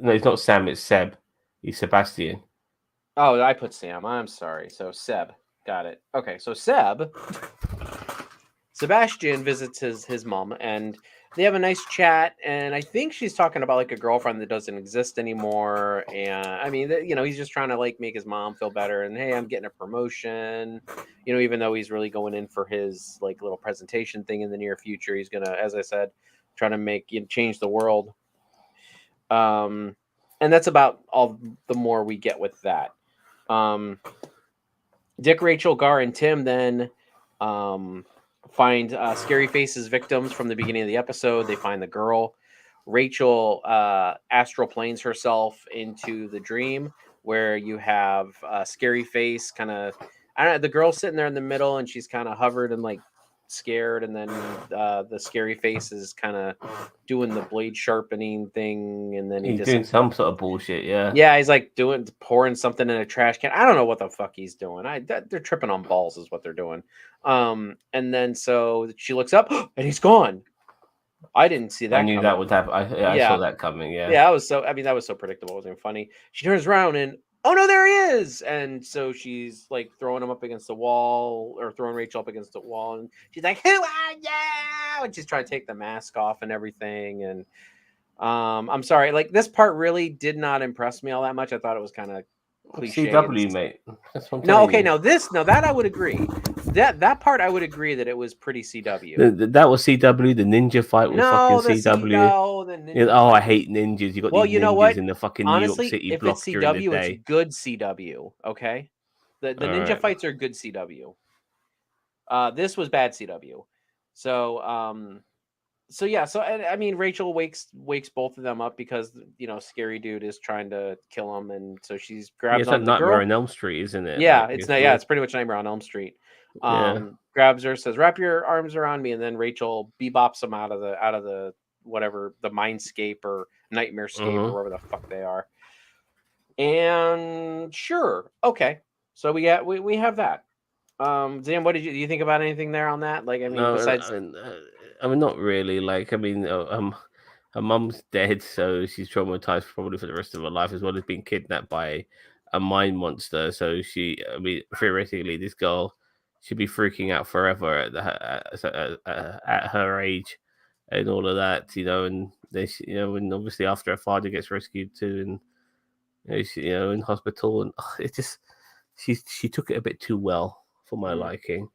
No, it's not Sam. It's Seb. He's Sebastian. Oh, I put Sam. I'm sorry. So Seb, got it. Okay, so Sebastian visits his mom, and they have a nice chat. And I think she's talking about like a girlfriend that doesn't exist anymore. And I mean, he's just trying to like make his mom feel better. And hey, I'm getting a promotion. Even though he's really going in for his like little presentation thing in the near future, he's gonna, as I said, try to make change the world. And that's about all the more we get with that. Um, Dick, Rachel, Gar, and Tim then find Scary Face's victims from the beginning of the episode. They find the girl. Rachel astral planes herself into the dream where you have Scary Face kind of, I don't know, the girl sitting there in the middle and she's kind of hovered and like scared. And then the Scary Face is kind of doing the blade sharpening thing. And then he He's just, doing some sort of bullshit. Yeah. yeah, he's like pouring something in a trash can. I don't know what the fuck he's doing. They're tripping on balls is what they're doing. And then so she looks up and he's gone. I didn't see I that knew that coming. would happen. I saw Yeah, that coming. Yeah. yeah, that was so. I mean, that was so predictable. It wasn't even funny. She turns around and oh no, there he is. And so she's like throwing him up against the wall, or throwing Rachel up against the wall, and she's like, who are you? And she's trying to take the mask off and everything. And I'm sorry, like this part really did not impress me all that much. I thought it was kind of cliche and CW, mate. That's what I'm no, telling okay, you. now that I would agree. That part I would agree that it was pretty CW. That was CW. The ninja fight was fucking No, CW. no, the You know, ninja oh, I fight was. hate ninjas. You got Well, these you know ninjas what? in the fucking New York Honestly, City if it's block during the CW, it's day. good CW. Okay, the All ninja right. fights are good CW. This was bad CW. So so yeah, so I mean, Rachel wakes both of them up because scary dude is trying to kill him, and so she's Yeah, grabs it's like onto the Nightmare girl. on Elm Street, isn't it? Yeah, Like it's not. it's Yeah, weird. it's pretty much Nightmare on Elm Street. Yeah. Grabs her, says, "Wrap your arms around me," and then Rachel bebops him out of the whatever the mindscape or nightmarescape or Mm-hmm. wherever the fuck they are. And sure, okay, so we have that. Zan, what do you think about anything there on that? Like, I mean, No, besides, I mean, not really. Like, I mean, her mum's dead, so she's traumatized probably for the rest of her life, as well as being kidnapped by a mind monster. So I mean, theoretically, this girl should be freaking out forever at her age and all of that, and and obviously after her father gets rescued too, and in hospital, and it just she took it a bit too well for my mm. liking,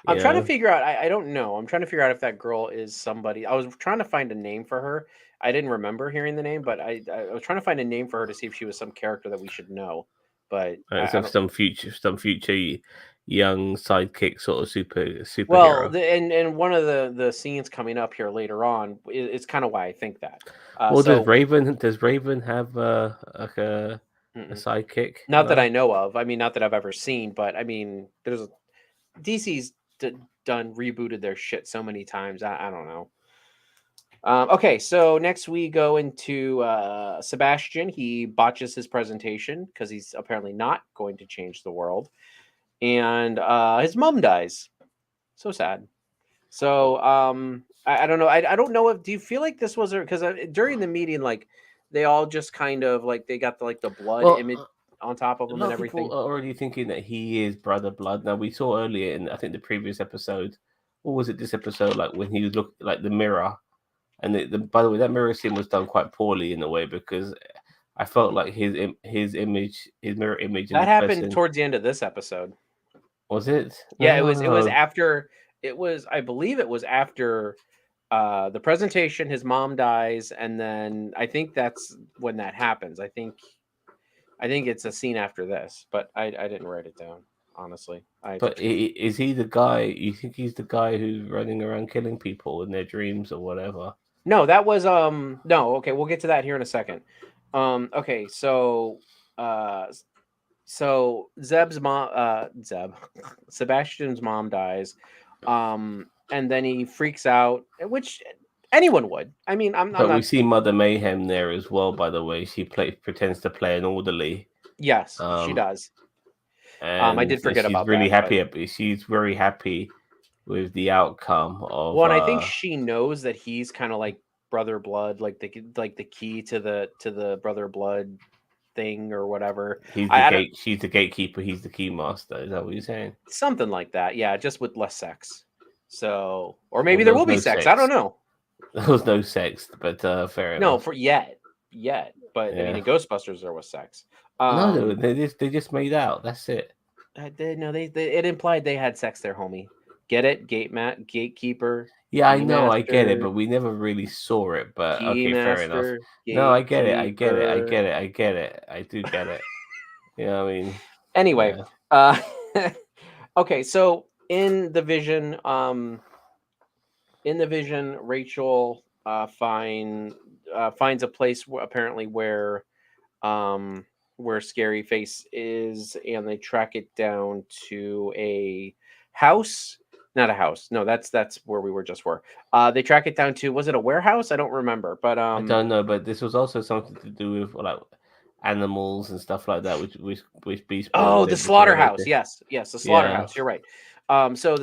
I'm you trying to know. figure out. I don't know. I'm trying to figure out if that girl is somebody. I was trying to find a name for her. I didn't remember hearing the name, but I was trying to find a name for her to see if she was some character that we should know. But I don't. Some future young sidekick sort of Well, superhero. and one of the scenes coming up here later on is kind of why I think that. Well, So Does Raven have like a mm-mm. sidekick? Not that I No. know of. I mean, not that I've ever seen, but I mean, DC's done rebooted their shit so many times. I don't know. Okay, so next we go into Sebastian. He botches his presentation because he's apparently not going to change the world, and his mom dies. So sad. So I don't know. I don't know if do you feel like this was because during the meeting, like they all just kind of like they got the blood Well, image on top of a them lot and of people everything. are already thinking that he is Brother Blood. Now we saw earlier in I think the previous episode, or was it this episode? Like when he was look like the mirror, and by the way, that mirror scene was done quite poorly in a way because I felt like his image, his mirror image, and That the happened person towards the end of this episode. was it? Yeah, it was Oh, after I believe it was after the presentation, his mom dies, and then I think that's when that happens. I think it's a scene after this, but I didn't write it down, honestly. but is he the guy? You think he's the guy who's running around killing people in their dreams or whatever? No, that was no, okay, we'll get to that here in a second. Okay, so uh Zeb's mom Zeb Sebastian's mom dies. And then he freaks out, which anyone would. I mean, I'm But we not. see Mother Mayhem there as well. By the way, she pretends to play an orderly, Yes, she um, does. I and did forget she's about really that, but happy. She's very happy with the outcome of. well, and I think she knows that he's kind of like brother blood, like the key to the brother blood thing or whatever. I don't She's the gatekeeper. He's the key master. Is that what you're saying? something like that. Yeah, just with less sex. So, or Well, maybe there there was will be no sex. I don't sex. know. There was no sex, but fair No, enough. for yet. But I mean, Yeah. in Ghostbusters there was sex. No, Um, they just made out. That's it. no, they it implied they had sex there, homie. Get it? Gatekeeper, Yeah, I key know, I get it, master, but we never really saw it. But key okay, fair enough. master, No, I get it. I get it. I gatekeeper. get it. I get it. I do get it. I mean, Anyway, yeah. uh, okay, so in the vision, Rachel finds a place apparently where Scary Face is, and they track it down to a house. Not a house. No, that's where we were just were. They track it down to, was it a warehouse? I don't remember, but I don't know, but this was also something to do with like animals and stuff like that, which be oh, spoiled the a bit slaughterhouse. later. Yes, the Yeah. slaughterhouse. You're right. So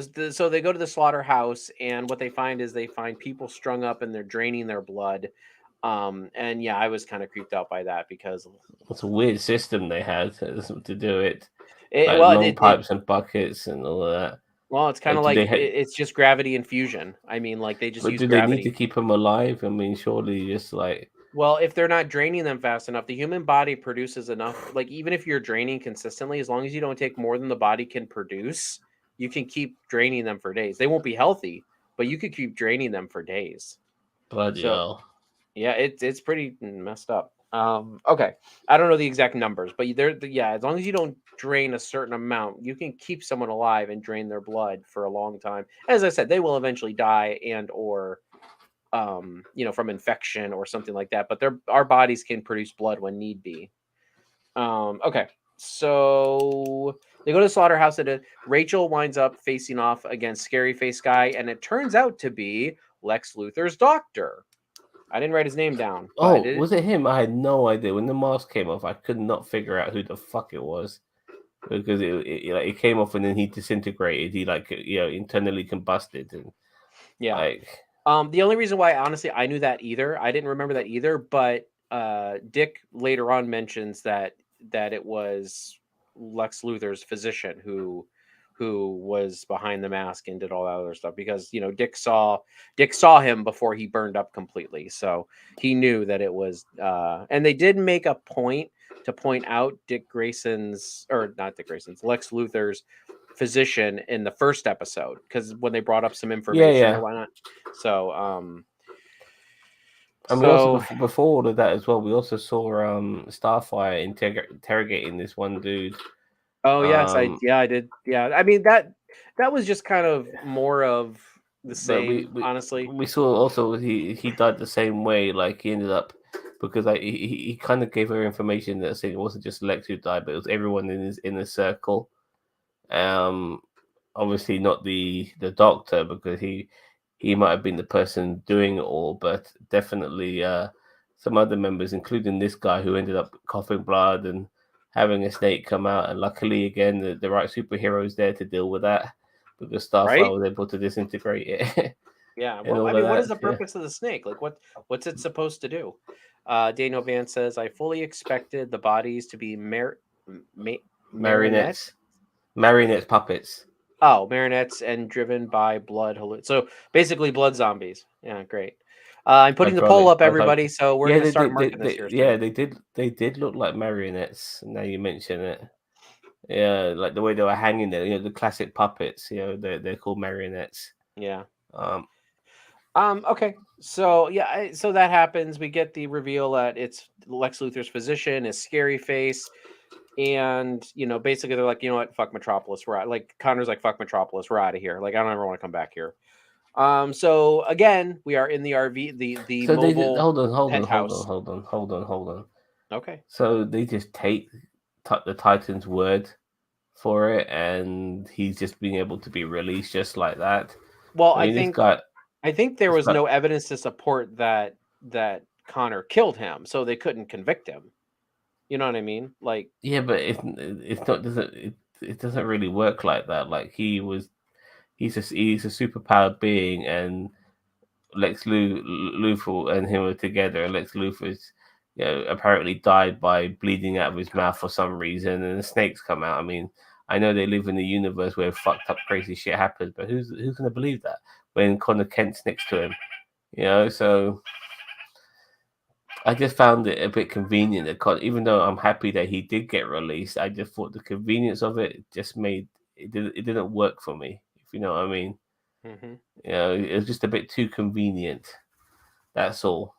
they go to the slaughterhouse, and what they find is they find people strung up and they're draining their blood. And yeah, I was kind of creeped out by that because It's a weird system they had to do it, it like well long it pipes and buckets and all of that. well it's kind Like, of like it's just gravity infusion. I mean, like they just but use do they need to gravity. keep them alive? I mean, surely just like, Well, if they're not draining them fast enough, the human body produces enough. Like, even if you're draining consistently, as long as you don't take more than the body can produce, you can keep draining them for days. They won't be healthy, but you could keep draining them for days. bloody So, hell. yeah, it's pretty messed up. Okay, I don't know the exact numbers, but yeah, as long as you don't drain a certain amount, you can keep someone alive and drain their blood for a long time. As I said, they will eventually die and or from infection or something like that, but our bodies can produce blood when need be. Okay, so they go to the slaughterhouse. Rachel winds up facing off against Scary Face Guy, and it turns out to be Lex Luthor's doctor. I didn't write his name down, but Oh, was it him? I had no idea. When the mask came off, I could not figure out who the fuck it was because it came off and then he disintegrated. He internally combusted and yeah. like The only reason why, honestly, I knew that either, I didn't remember that either, but Dick later on mentions that it was Lex Luthor's physician who was behind the mask and did all that other stuff because Dick saw him before he burned up completely, so he knew that it was. And they did make a point to point out Lex Luthor's physician in the first episode because when they brought up some yeah, information or yeah. whatnot. So, And we also so before all of that as well, we also saw Starfire interrogating this one dude. oh yes, Um, I did. Yeah, I mean that was just kind of more of the but we, same, we honestly. we saw also he died the same way. Like he ended up because he kind of gave her information that said it wasn't just Lex who died, but it was everyone in his inner circle. Um, Obviously not the doctor because he might have been the person doing it all, but definitely some other members, including this guy who ended up coughing blood and having a snake come out. And luckily, again, the right superheroes there to deal with that because Right? Starfire was able to disintegrate it Yeah. and Well, I all of mean, what is that. the Yeah, purpose of the snake? Like, what's it supposed to do? Daniel Vance says, "I fully expected the bodies to be marionette. marionettes, marionettes, puppets. Oh, marionettes and driven by blood. So basically, blood zombies. Yeah, great. I'm putting the poll Hydraulics, up, everybody. So we're yeah, gonna start marking this here yeah, soon. they did look like marionettes. Now you mention it. Yeah, like the way they were hanging there, the classic puppets, they're called marionettes. Yeah. Um, Okay. So yeah, so that happens. We get the reveal that it's Lex Luthor's physician, is Scary Face, and basically they're like, you know what, fuck Metropolis. We're out. Like Connor's like, fuck Metropolis. We're out of here. Like I don't ever want to come back here. So again, we are in the RV, the so they did, mobile hold on, hold on, hold on, penthouse. hold on, hold on, hold on. Okay. So they just take the Titan's word for it, and he's just being able to be released just like that. Well, I mean, I think there this was guy, no evidence to support that Connor killed him, so they couldn't convict him. You know what I mean? Like, yeah, but it's not doesn't it doesn't really work like that. Like he's a superpowered being, and Luthor and him are together, and Lex Luthor's apparently died by bleeding out of his mouth for some reason, and the snakes come out. I mean, I know they live in a universe where fucked up crazy shit happens, but who's gonna believe that when Connor Kent's next to him? So I just found it a bit convenient that even though I'm happy that he did get released, I just thought the convenience of it just made it didn't work for me, if you know what I mean. mhm. It was just a bit too convenient. That's all.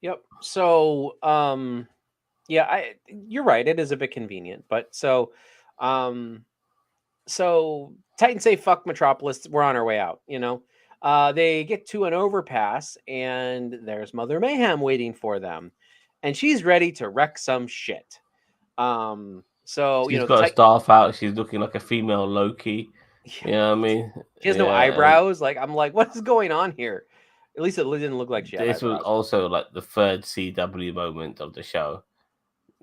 Yep. So, yeah, you're right. It is a bit convenient, but um, so Titans say fuck Metropolis. We're on our way out. They get to an overpass, and there's Mother Mayhem waiting for them, and she's ready to wreck some shit. So She's the got a Titan. staff out. She's looking like a female Loki. You know what I mean? She has no Yeah, and eyebrows. Like I'm like, what is going on here? At least it didn't look like she had this was eyebrows. also like the third CW moment of the show.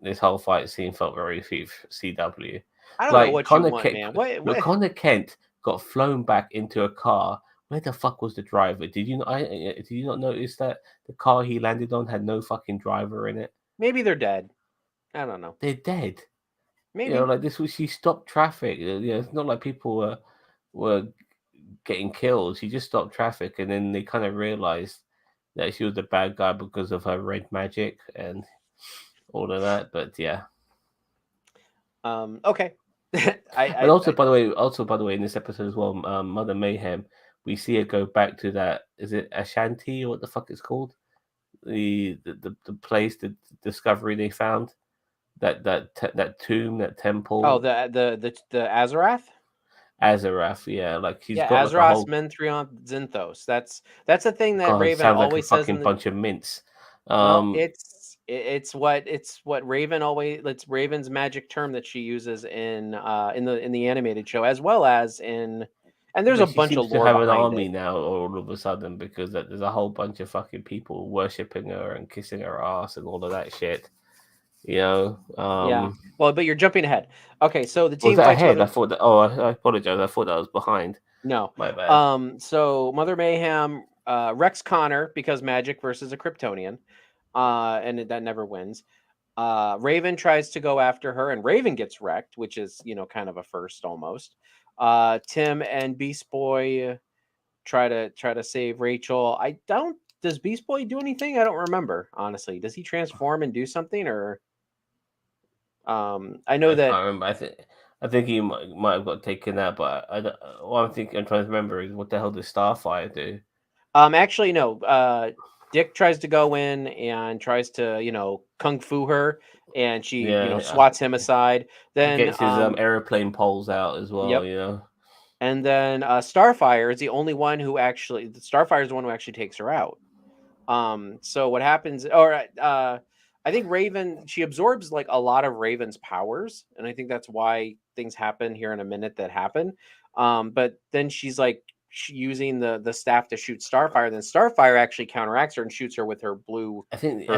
This whole fight scene felt very CW. I don't know Like what you Connor want, Kent, man. What? look, What? Connor Kent got flown back into a car where the fuck was the driver? Did you not notice that the car he landed on had no fucking driver in it? Maybe they're dead. I don't know. They're dead. Maybe. Like this was she stopped traffic. It's not like people were getting killed. She just stopped traffic, and then they kind of realized that she was the bad guy because of her red magic and all of that. But yeah. Okay. And also, I by the way, in this episode as well, Mother Mayhem, we see her go back to that. Is it Ashanti or what the fuck it's called? The place, the discovery they found, that tomb, that oh, temple, the Azarath. Azarath. Yeah, like he's Yeah, got like a Azeroth's whole. Menthrion Zinthos. That's a thing that God, it Raven sounds like a always says fucking in the. bunch of mints. Well, Um, it's what Raven always. It's Raven's magic term that she uses in the animated show, as well as in. And there's a but she bunch of seems to lore have an behind army it. now all of a sudden because there's a whole bunch of fucking people worshiping her and kissing her ass and all of that shit. You know, Yeah. Well, but you're jumping ahead. Okay, so the was team that fights ahead? Mother. I thought that. Oh, I apologize. I thought that was behind. No. My bad. So Mother Mayhem wrecks Connor because magic versus a Kryptonian. And that never wins. Raven tries to go after her, and Raven gets wrecked, which is kind of a first almost. Tim and Beast Boy try to save Rachel. I don't. Does Beast Boy do anything? I don't remember honestly. Does he transform and do something, or I know I that can't remember. I think he might have got taken out, but I don't, what I'm trying to remember is what the hell does Starfire do? actually no. Dick tries to go in and tries to kung fu her, and she Yeah, swats him aside. Then gets his aeroplane poles out as well. yep. And then Starfire is the only one who actually. Starfire is the one who actually takes her out. So what happens? Or I think Raven, she absorbs like a lot of Raven's powers, and I think that's why things happen here in a minute that happen. But then she's like using the staff to shoot Starfire. Then Starfire actually counteracts her and shoots her with I her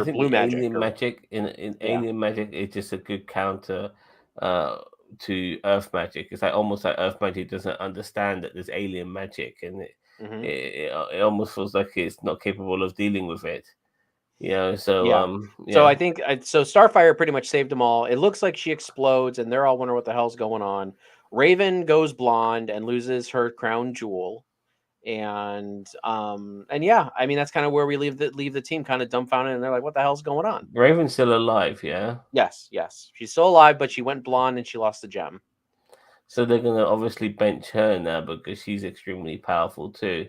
think blue the magic. alien Or magic in yeah. alien magic is just a good counter uh to Earth magic. It's like almost like Earth magic doesn't understand that there's alien magic, and Hmm. it almost feels like it's not capable of dealing with it. So Yeah. So yeah. I think so. Starfire pretty much saved them all. It looks like she explodes, and they're all wondering what the hell's going on. Raven goes blonde and loses her crown jewel, and yeah, I mean that's kind of where we leave the team kind of dumbfounded, and they're like, "What the hell's going on?" Raven's still alive, yeah. Yes, yes, she's still alive, but she went blonde and she lost the gem. So they're gonna obviously bench her now because she's extremely powerful too.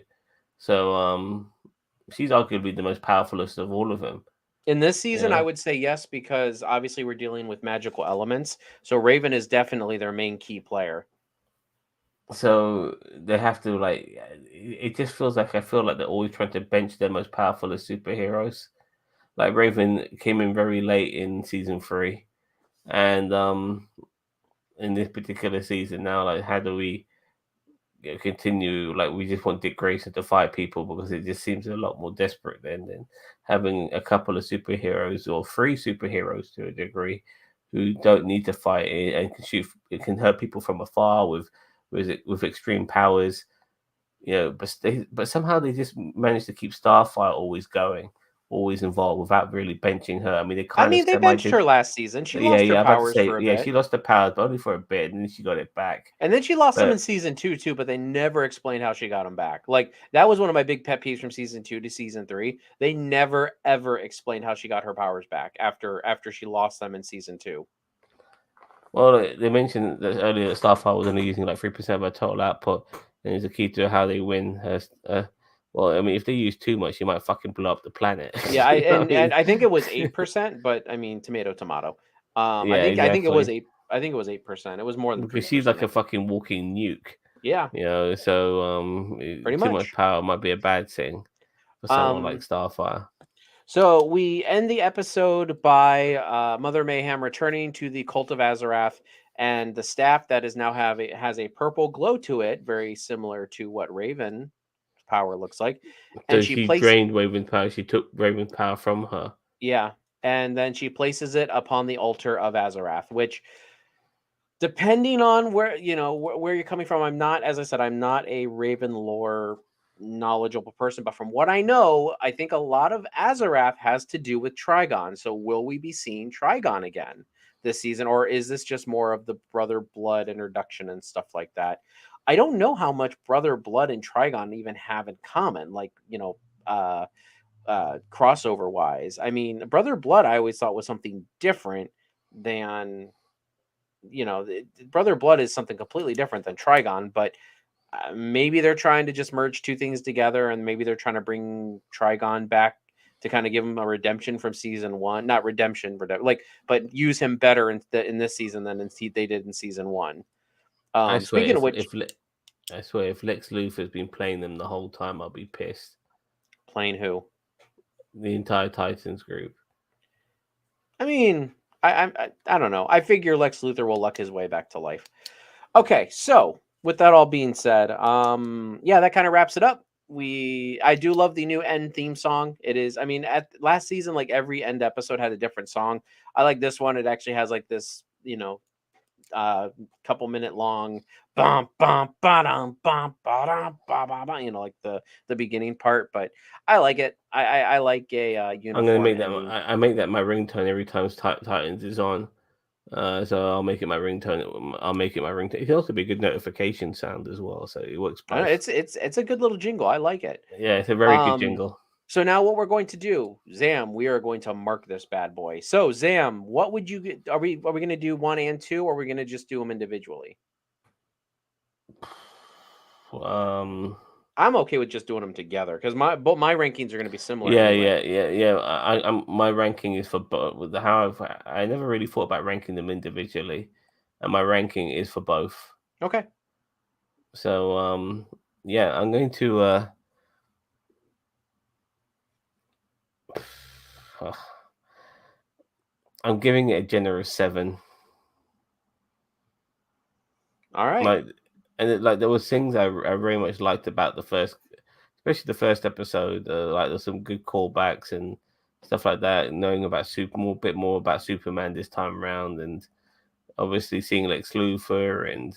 So she's arguably the most powerfulest of all of them. In this season, I Yeah. would say yes because obviously we're dealing with magical elements, so Raven is definitely their main key player. So they have to like. It just feels like I feel like they're always trying to bench their most powerful as superheroes. Like Raven came in very late in season 3, and in this particular season now, like how do we continue? Like we just want Dick Grayson to fight people because it just seems a lot more desperate than having a couple of superheroes or 3 superheroes to a degree who don't need to fight and can shoot. It can hurt people from afar with extreme powers. But somehow they just managed to keep Starfire always going, always involved without really benching her. I mean, they I kind of mean, they semi benched did. her last season. She Yeah, lost her yeah. I'm about to powers say, for a yeah, bit. she lost the powers, but only for a bit, and then she got it back. And then she lost them in But season two too, but they never explained how she got them back. Like that was one of my big pet peeves from season two to season three. They never ever explained how she got her powers back after she lost them in season two. well, they mentioned that earlier that Starfire was only using like 3% of her total output, and it's a key to how they win. Well, I mean, if they use too much, you might fucking blow up the planet. Yeah, I You know what and, I mean? and I think it was 8%, but I mean tomato tomato. I Yeah, think I think it was exactly. 8. I think it was 8%. It was more than Because three she's like percent. a fucking walking nuke. Yeah, So pretty too much much. power might be a bad thing for someone like Um, Starfire. So we end the episode by Mother Mayhem returning to the cult of Azarath, and the staff that is now has a purple glow to it, very similar to what Raven power looks like. And So she she places drained Raven's power. She took Raven's power from her. yeah, and then she places it upon the altar of Azarath, which depending on where where you're coming from, I'm not, as I said, I'm not a Raven lore knowledgeable person, but from what I know, I think a lot of Azarath has to do with Trigon. So will we be seeing Trigon again this season, or is this just more of the Brother Blood introduction and stuff like that? I don't know how much Brother Blood and Trigon even have in common, like, crossover wise. I mean, Brother Blood I always thought was something different than, Brother Blood is something completely different than Trigon, but maybe they're trying to just merge two things together, and maybe they're trying to bring Trigon back to kind of give him a redemption from season one. Not redemption, but use him better in this season than they did in season one. I swear, Speaking of which, I swear, if Lex Luthor's been playing them the whole time, I'll be pissed. playing who? The entire Titans group. I mean, I don't know. I figure Lex Luthor will luck his way back to life. Okay, so with that all being said, yeah, that kind of wraps it up. I do love the new end theme song. It is, I mean, at last season, like every end episode had a different song. I like this one. It actually has like this, couple minute long bum bum ba-dum bum ba-dum ba ba ba, like the beginning part, but I like it. I like a I'm gonna uniform make that. ending. I make that my ringtone every time Titans is on. So I'll make it my ringtone. I'll make it my ringtone. It can also be a good notification sound as well. So it works I don't both. know, it's a good little jingle. I like it. Yeah, it's a very good jingle. So now what we're going to do, Zam, we are going to mark this bad boy. So Zam, what would you get? Are we going to do 1 and 2, or are we going to just do them individually? I'm okay with just doing them together because my rankings are going to be similar. Yeah, anyway. yeah. I'm my ranking is for both. With however, I never really thought about ranking them individually, and my ranking is for both. Okay. So yeah, I'm going to I'm giving it a generous 7. All right. Like, and there was things I very much liked about the first, especially the first episode. Like there's some good callbacks and stuff like that. Knowing about bit more about Superman this time around, and obviously seeing Lex Luthor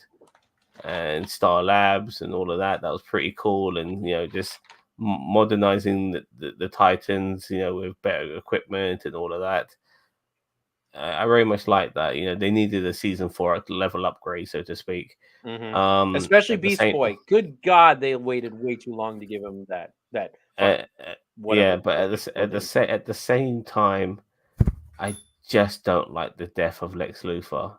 and Star Labs and all of that. That was pretty cool, and just modernizing the Titans, with better equipment and all of that. I very much like that. They needed a season 4 level upgrade, so to speak. Mm-hmm. Especially At the Beast same, Boy. Good God, they waited way too long to give him that yeah, whatever. but at the same time, I just don't like the death of Lex Luthor.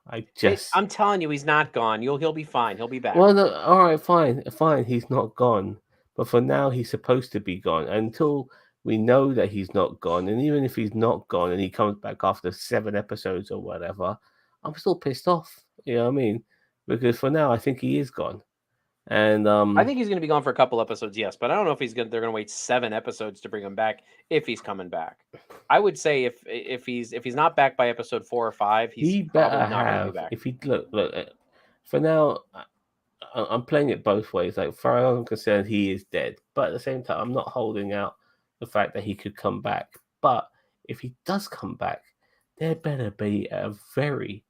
I'm telling you, he's not gone. He'll be fine. He'll be back. Well, no, all right, fine. He's not gone, but for now, he's supposed to be gone until we know that he's not gone. And even if he's not gone and he comes back after 7 episodes or whatever, I'm still pissed off. You know what I mean? Because for now, I think he is gone. And I think he's going to be gone for a couple episodes, yes, but I don't know if they're going to wait 7 episodes to bring him back if he's coming back. I would say if he's not back by episode 4 or 5, he's probably not going to be back. If he look for now, I'm playing it both ways. Like, far as I'm concerned, he is dead, but at the same time, I'm not holding out the fact that he could come back. But if he does come back, there better be a very,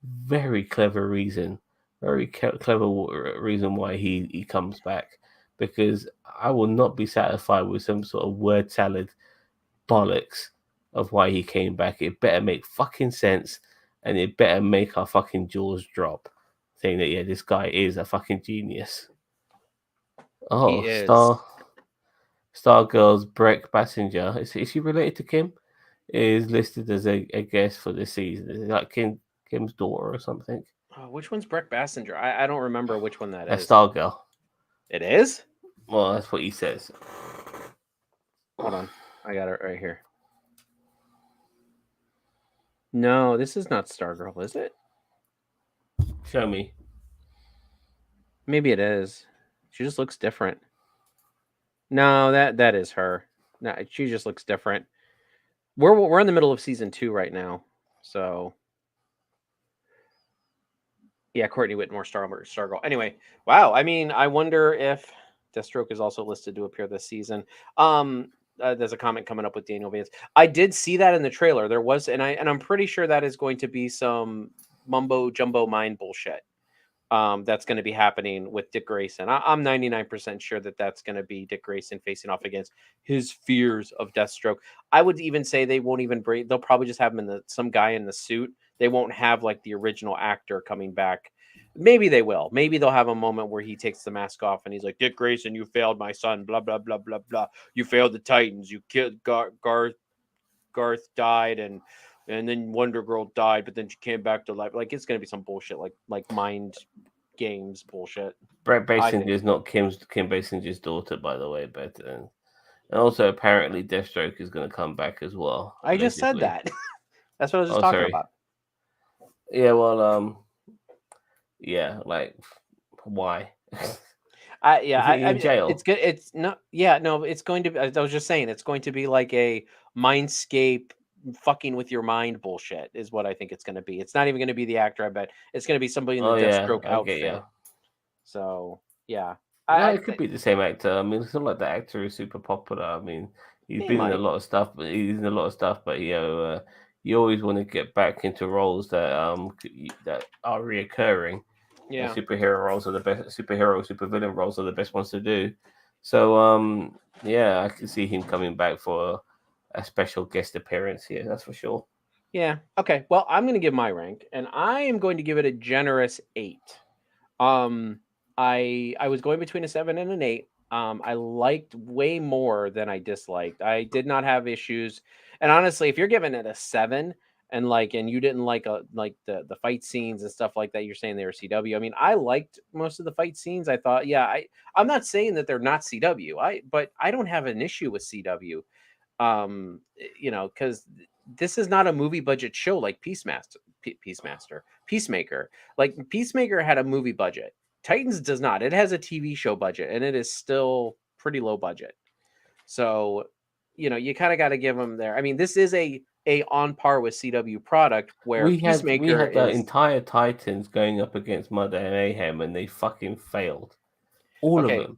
very clever reason, clever reason why he comes back, because I will not be satisfied with some sort of word salad bollocks of why he came back. It better make fucking sense, and it better make our fucking jaws drop, saying that this guy is a fucking genius. Oh, He is. Stargirl's Breck Passenger. Is she related to Kim? Is listed as a guest for this season. Is it like Kim's daughter or something? Oh, which one's Breck Bassinger? I don't remember which one that is. Stargirl. It is? Well, that's what he says. Hold on. I got it right here. No, this is not Stargirl, is it? Show me. Maybe it is. She just looks different. No, that is her. No, she just looks different. We're in the middle of season 2 right now, so yeah, Courtney Whitmore, Stargirl. Anyway, wow. I mean, I wonder if Deathstroke is also listed to appear this season. There's a comment coming up with Daniel Vance. I did see that in the trailer. There was, and I'm pretty sure that is going to be some mumbo jumbo mind bullshit. that's going to be happening with Dick Grayson. I'm 99% sure that that's going to be Dick Grayson facing off against his fears of Deathstroke. I would even say they won't even bring. They'll probably just have him in some guy in the suit. They won't have like the original actor coming back. Maybe they will. Maybe they'll have a moment where he takes the mask off and he's like, Dick Grayson, you failed my son. Blah blah blah blah blah. You failed the Titans. You killed Garth died and then Wonder Girl died, but then she came back to life. Like it's gonna be some bullshit, like mind games bullshit. Brett I Basinger think. is not Kim Basinger's daughter, by the way, but and also apparently Deathstroke is going to come back as well, I just said allegedly. that. That's what I was just Oh, talking sorry. about. Yeah, well, yeah, like why? Yeah, Isn't he in it's jail? good. It's not. Yeah, no, it's going to. As I was just saying, it's going to be like a mindscape fucking with your mind bullshit is what I think it's going to be. It's not even going to be the actor. I bet it's going to be somebody in the Oh yeah, Deathstroke I get you. outfit. So yeah, No, I it could be the same actor. I mean, it's not like the actor is super popular. I mean, he's he been in a might. lot of stuff, but he's in a lot of stuff. But you always want to get back into roles that that are reoccurring. And Yeah. superhero roles are the best. Supervillain roles are the best ones to do. So yeah, I can see him coming back for a special guest appearance here. That's for sure. Yeah. Okay. Well, I'm going to give my rank, and I am going to give it a generous 8. Um, I was going between a 7 and an 8. I liked way more than I disliked. I did not have issues, and honestly, if you're giving it a 7 and you didn't like the fight scenes and stuff like that, you're saying they were CW. I mean, I liked most of the fight scenes. I thought, yeah, I'm not saying that they're not CW. But I don't have an issue with CW. Because this is not a movie budget show like Peacemaker. Like Peacemaker had a movie budget. Titans does not. It has a TV show budget, and it is still pretty low budget. So, you kind of got to give them there. I mean, this is a on par with CW product where We Peacemaker had the is entire Titans going up against Mother and Mayhem, and they fucking failed. All of okay. them.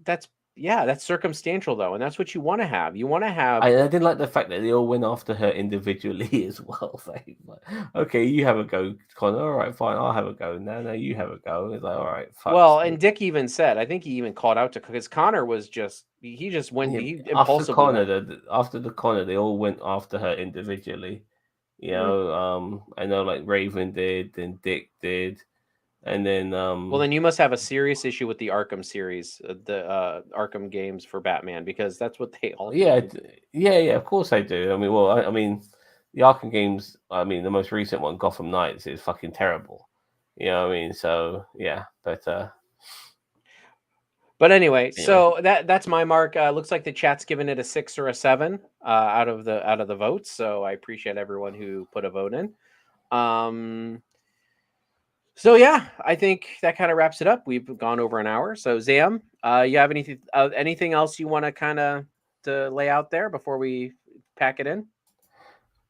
That's yeah, that's circumstantial though, and that's what you want to have. You want to have I didn't like the fact that they all went after her individually as well. Like, okay, you have a go, Connor. All right, fine, I'll have a go. No, you have a go. It's like, all right, fuck's well, and sake. Dick even said, I think he even called out to because Connor was just he just went Yeah, he after impulsively Connor, went. after the Connor, they all went after her individually. "Mm, I know like Raven did, then Dick did, and then well, then you must have a serious issue with the Arkham series, the Arkham games for Batman, because that's what they all yeah, did. yeah, of course I do. I mean, well, I mean, the Arkham games. I mean, the most recent one, Gotham Knights, is fucking terrible. You know what I mean? So yeah, but But anyway, anyway, so that's my mark. Looks like the chat's given it a 6 or a 7 out of the votes. So I appreciate everyone who put a vote in. Um, So yeah, I think that kind of wraps it up. We've gone over an hour. So Zam, you have anything else you want to kind of to lay out there before we pack it in?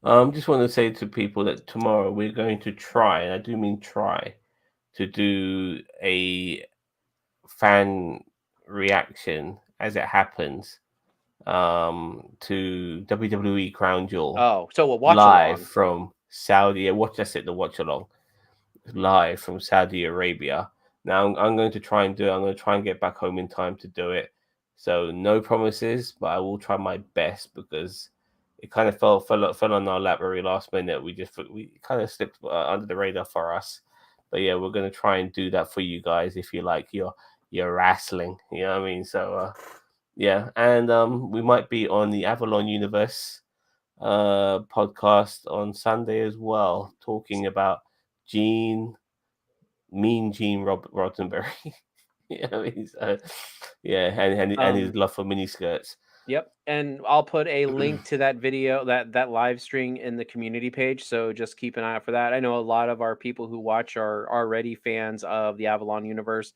just want to say to people that tomorrow we're going to try, and I do mean try, to do a fan reaction as it happens to WWE Crown Jewel Oh, so we'll watch live along. from Saudi. Watch that's it. The watch along live from Saudi Arabia. Now I'm going to try and do it. I'm going to try and get back home in time to do it. So no promises, but I will try my best because it kind of fell on our lap very last minute. We kind of slipped under the radar for us. But yeah, we're going to try and do that for you guys if you like your wrestling. You know what I mean? So yeah, and we might be on the Avalon Universe podcast on Sunday as well, talking about Gene, Gene Roddenberry. You know, yeah, and his Um, love for miniskirts. yep, and I'll put a link to that video that live stream in the community page. So just keep an eye out for that. I know a lot of our people who watch are already fans of the Avalon universe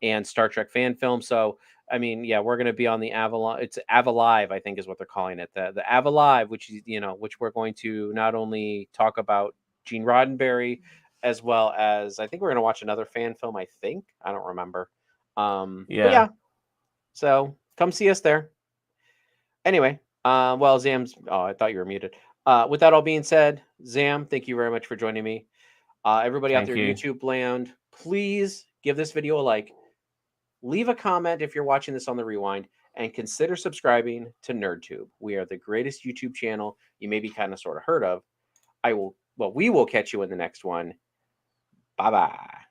and Star Trek fan film. So I mean, yeah, we're going to be on the Avalon. It's Avalive, I think, is what they're calling it. The Avalive, which is which we're going to not only talk about Gene Roddenberry, as well as I think we're going to watch another fan film. I think I don't remember. But Yeah, yeah, so come see us there. Anyway, well, Zam's. Oh, I thought you were muted. With that all being said, Zam, thank you very much for joining me. Everybody out thank there in you. YouTube land, please give this video a like, leave a comment if you're watching this on the rewind, and consider subscribing to NerdTube. We are the greatest YouTube channel you maybe kind of sort of heard of. We will catch you in the next one. Bye-bye.